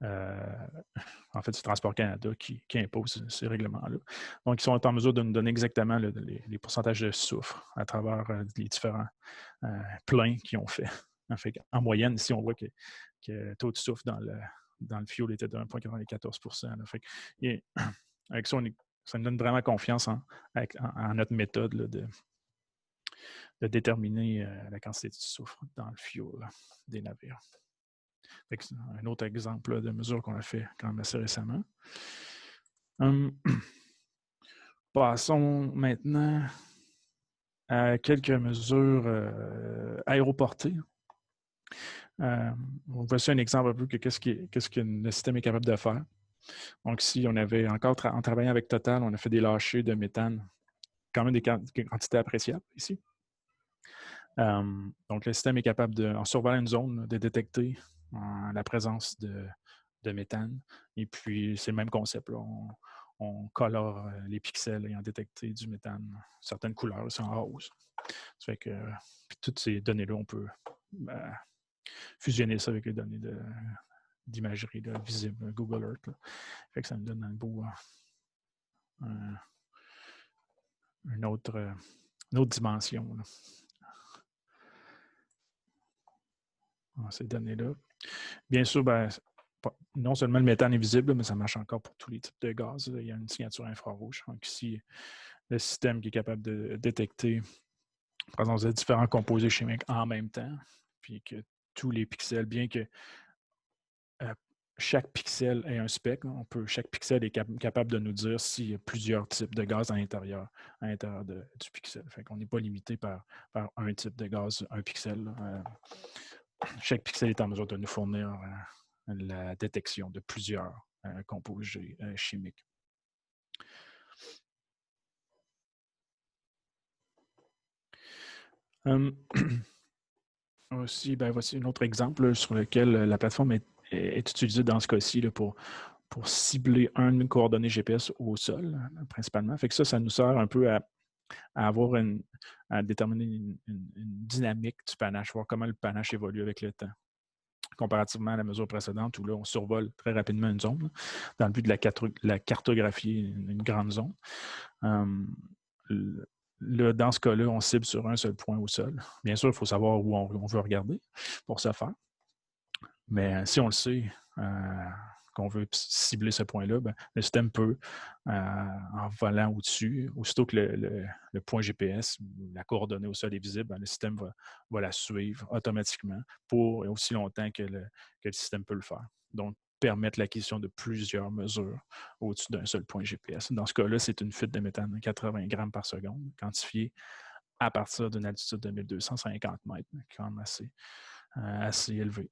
en fait, c'est Transport Canada qui impose ces règlements-là. Donc, ils sont en mesure de nous donner exactement les pourcentages de soufre à travers les différents pleins qu'ils ont fait. En moyenne, ici, on voit que le taux de soufre dans le fuel était de 1,94 %. Avec ça, ça nous donne vraiment confiance en notre méthode là, de déterminer la quantité de soufre dans le fuel des navires. C'est un autre exemple là, de mesure qu'on a fait quand même assez récemment. Passons maintenant à quelques mesures aéroportées. Voici un exemple un peu de qu'est-ce que le système est capable de faire. Donc, ici, on avait encore, en travaillant avec Total, on a fait des lâchers de méthane, quand même des quantités appréciables ici. Donc, le système est capable, en survolant une zone, de détecter la présence de méthane. Et puis, c'est le même concept. Là. On colore les pixels ayant détecté du méthane, certaines couleurs, c'est en rose. Ça fait que toutes ces données-là, on peut fusionner ça avec les données d'imagerie visible Google Earth. Là. Ça fait que ça me donne un beau une autre dimension là, dans ces données-là. Bien sûr, non seulement le méthane est visible, mais ça marche encore pour tous les types de gaz. Il y a une signature infrarouge. Donc ici, le système qui est capable de détecter la présence de différents composés chimiques en même temps, puis que tous les pixels, bien que chaque pixel ait un spec, chaque pixel est capable de nous dire s'il y a plusieurs types de gaz à l'intérieur du pixel. Fait qu'on n'est pas limité par un type de gaz, un pixel. Chaque pixel est en mesure de nous fournir la détection de plusieurs composés chimiques. Aussi, voici un autre exemple sur lequel la plateforme est utilisée dans ce cas-ci pour cibler une coordonnée GPS au sol, principalement. Fait que ça nous sert un peu à déterminer une dynamique du panache, voir comment le panache évolue avec le temps. Comparativement à la mesure précédente où là, on survole très rapidement une zone, dans le but de la cartographier une grande zone. Dans ce cas-là, on cible sur un seul point au sol. Bien sûr, il faut savoir où on veut regarder pour ce faire. Mais si on le sait, qu'on veut cibler ce point-là, le système peut, en volant au-dessus, aussitôt que le point GPS, la coordonnée au sol est visible, le système va la suivre automatiquement pour aussi longtemps que le système peut le faire. Donc, permettre l'acquisition de plusieurs mesures au-dessus d'un seul point GPS. Dans ce cas-là, c'est une fuite de méthane de 80 grammes par seconde, quantifiée à partir d'une altitude de 1250 mètres, quand même assez élevée.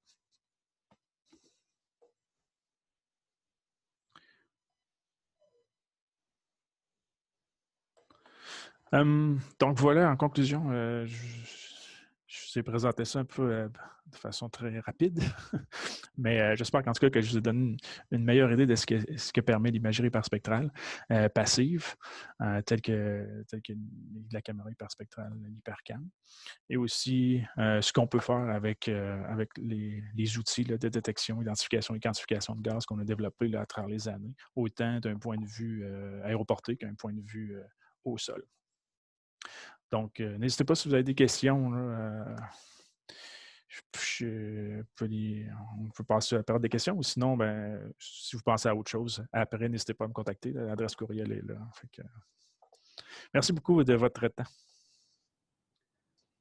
Donc voilà, en conclusion, je vous ai présenté ça un peu de façon très rapide, mais j'espère qu'en tout cas que je vous ai donné une meilleure idée de ce que permet l'imagerie hyperspectrale passive, telle que la caméra hyperspectrale, l'hypercam, et aussi ce qu'on peut faire avec les outils de détection, identification et quantification de gaz qu'on a développés à travers les années, autant d'un point de vue aéroporté qu'un point de vue au sol. Donc, n'hésitez pas si vous avez des questions. Là, on peut passer à la période des questions, ou sinon, si vous pensez à autre chose, après, n'hésitez pas à me contacter. L'adresse courriel est là. Merci beaucoup de votre temps.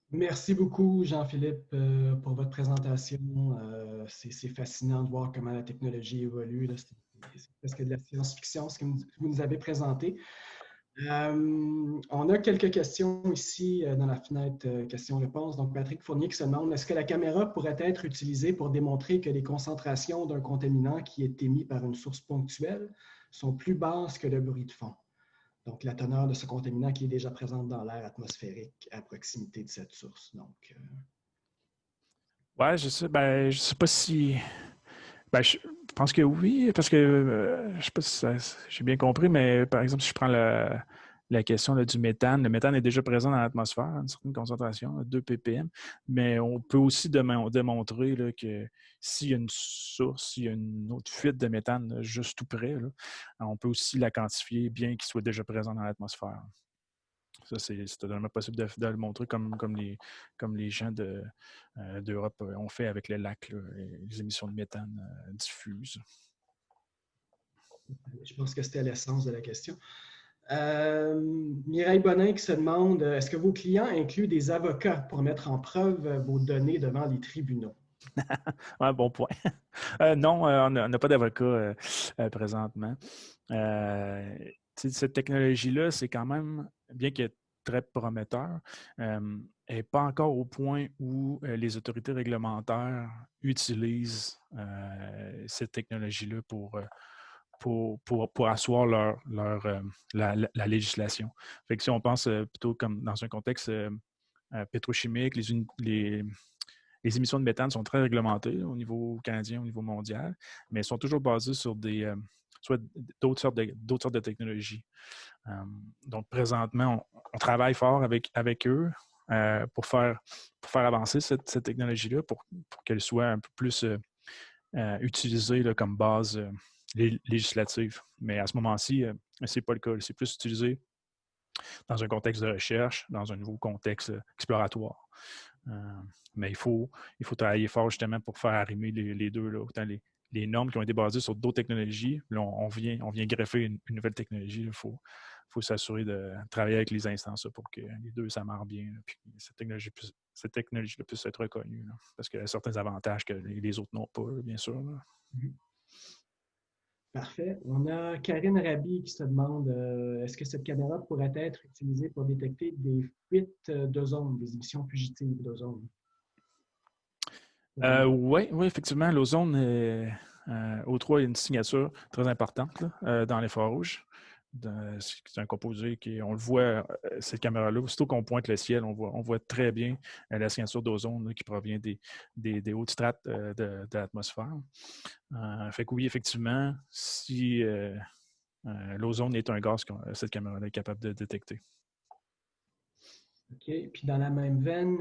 Merci beaucoup, Jean-Philippe, pour votre présentation. C'est fascinant de voir comment la technologie évolue. C'est presque de la science-fiction, ce que vous nous avez présenté. On a quelques questions ici dans la fenêtre questions-réponses. Donc, Patrick Fournier qui se demande, est-ce que la caméra pourrait être utilisée pour démontrer que les concentrations d'un contaminant qui est émis par une source ponctuelle sont plus basses que le bruit de fond? Donc, la teneur de ce contaminant qui est déjà présente dans l'air atmosphérique à proximité de cette source. Donc, Ouais, je sais pas si. Ben, je pense que oui, parce que je sais pas si j'ai bien compris, mais par exemple, si je prends la question là, du méthane, le méthane est déjà présent dans l'atmosphère à une certaine concentration, 2 ppm, mais on peut aussi démontrer là, que s'il y a une source, s'il y a une autre fuite de méthane là, juste tout près, là, on peut aussi la quantifier bien qu'il soit déjà présent dans l'atmosphère. Ça, c'est totalement possible de le montrer comme les gens d'Europe ont fait avec les lacs, là, les émissions de méthane diffuses. je pense que c'était l'essence de la question. Mireille Bonin qui se demande, est-ce que vos clients incluent des avocats pour mettre en preuve vos données devant les tribunaux? Un bon point. Non, on n'a pas d'avocat présentement. Cette technologie-là, c'est quand même, bien qu'elle est très prometteur, elle n'est pas encore au point où les autorités réglementaires utilisent cette technologie-là pour asseoir la législation. Fait que si on pense plutôt comme dans un contexte pétrochimique, les émissions de méthane sont très réglementées au niveau canadien, au niveau mondial, mais elles sont toujours basées sur soit d'autres sortes de technologies. Donc, présentement, on travaille fort avec eux pour faire avancer cette technologie-là pour qu'elle soit un peu plus utilisée là, comme base législative. Mais à ce moment-ci, ce n'est pas le cas. C'est plus utilisé dans un contexte de recherche, dans un nouveau contexte exploratoire. Mais il faut travailler fort justement pour faire arrimer les deux, là, autant les normes qui ont été basées sur d'autres technologies. Là, on vient greffer une nouvelle technologie. Il faut s'assurer de travailler avec les instances là, pour que les deux s'amarrent bien. Là, puis cette technologie puisse être reconnue. Là, parce qu'elle a certains avantages que les autres n'ont pas, là, bien sûr. Là. Parfait. On a Karine Rabi qui se demande, est-ce que cette caméra pourrait être utilisée pour détecter des fuites d'ozone, des émissions fugitives d'ozone? Oui, effectivement, l'ozone, O3 a une signature très importante là, dans l'infrarouge. C'est un composé on le voit, cette caméra-là, aussitôt qu'on pointe le ciel, on voit très bien la signature d'ozone qui provient des hautes strates de l'atmosphère. Fait que oui, effectivement, si l'ozone est un gaz, cette caméra-là est capable de détecter. OK. Puis dans la même veine,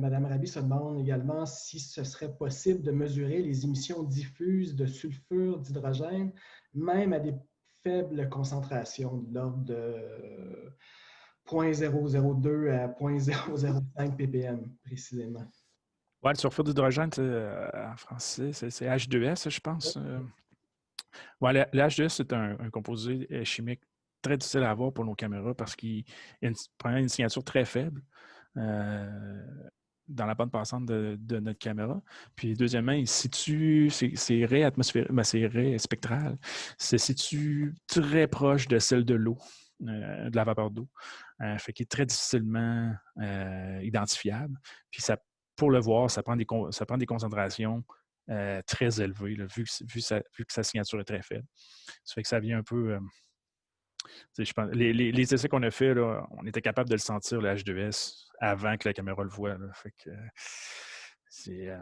Mme Rabi se demande également si ce serait possible de mesurer les émissions diffuses de sulfure d'hydrogène, même à des faibles concentrations, de l'ordre de 0,002 à 0,005 ppm précisément. Ouais, le sulfure d'hydrogène, en français, c'est H2S, je pense. Ouais, le H2S, c'est un composé chimique très difficile à avoir pour nos caméras parce qu'il prend une signature très faible dans la bande passante de notre caméra. Puis deuxièmement, il se situe, ses raies atmosphériques, ses raies spectrales se situent très proche de celle de l'eau, de la vapeur d'eau. Fait qu'il est très difficilement identifiable. Puis pour le voir, ça prend des concentrations très élevées, là, vu que sa signature est très faible. Ça fait que ça vient un peu. Je pense, les essais qu'on a fait, là, on était capable de le sentir, le H2S, avant que la caméra le voie. Là. Fait que c'est.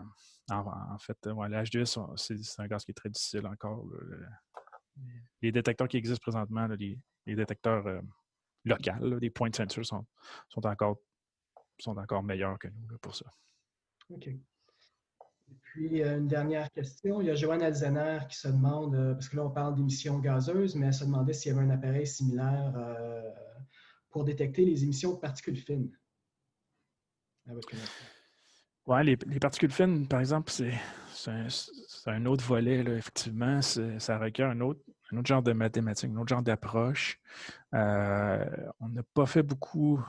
En fait, ouais, le H2S, c'est un gaz qui est très difficile encore. Là. Les détecteurs qui existent présentement, là, les détecteurs locaux, là, les point sensors sont encore meilleurs que nous là, pour ça. OK. Et puis, une dernière question. Il y a Joanne Alzener qui se demande, parce que là, on parle d'émissions gazeuses, mais elle se demandait s'il y avait un appareil similaire pour détecter les émissions de particules fines. À votre connaissance. Oui, les particules fines, par exemple, c'est un autre volet, là, effectivement. Ça requiert un autre genre de mathématiques, un autre genre d'approche. On n'a pas fait beaucoup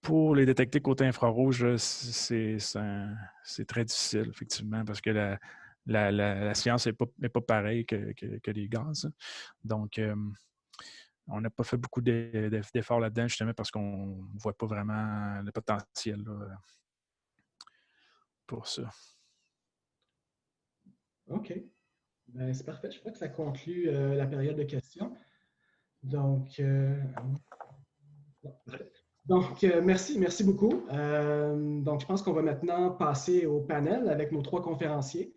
pour les détecter côté infrarouge. C'est très difficile, effectivement, parce que la science n'est pas pareille que les gaz. Donc, on n'a pas fait beaucoup d'efforts là-dedans, justement, parce qu'on ne voit pas vraiment le potentiel là, pour ça. OK. Ben, c'est parfait. Je crois que ça conclut la période de questions. Donc, bon, parfait. Donc, merci beaucoup. Donc, je pense qu'on va maintenant passer au panel avec nos 3 conférenciers.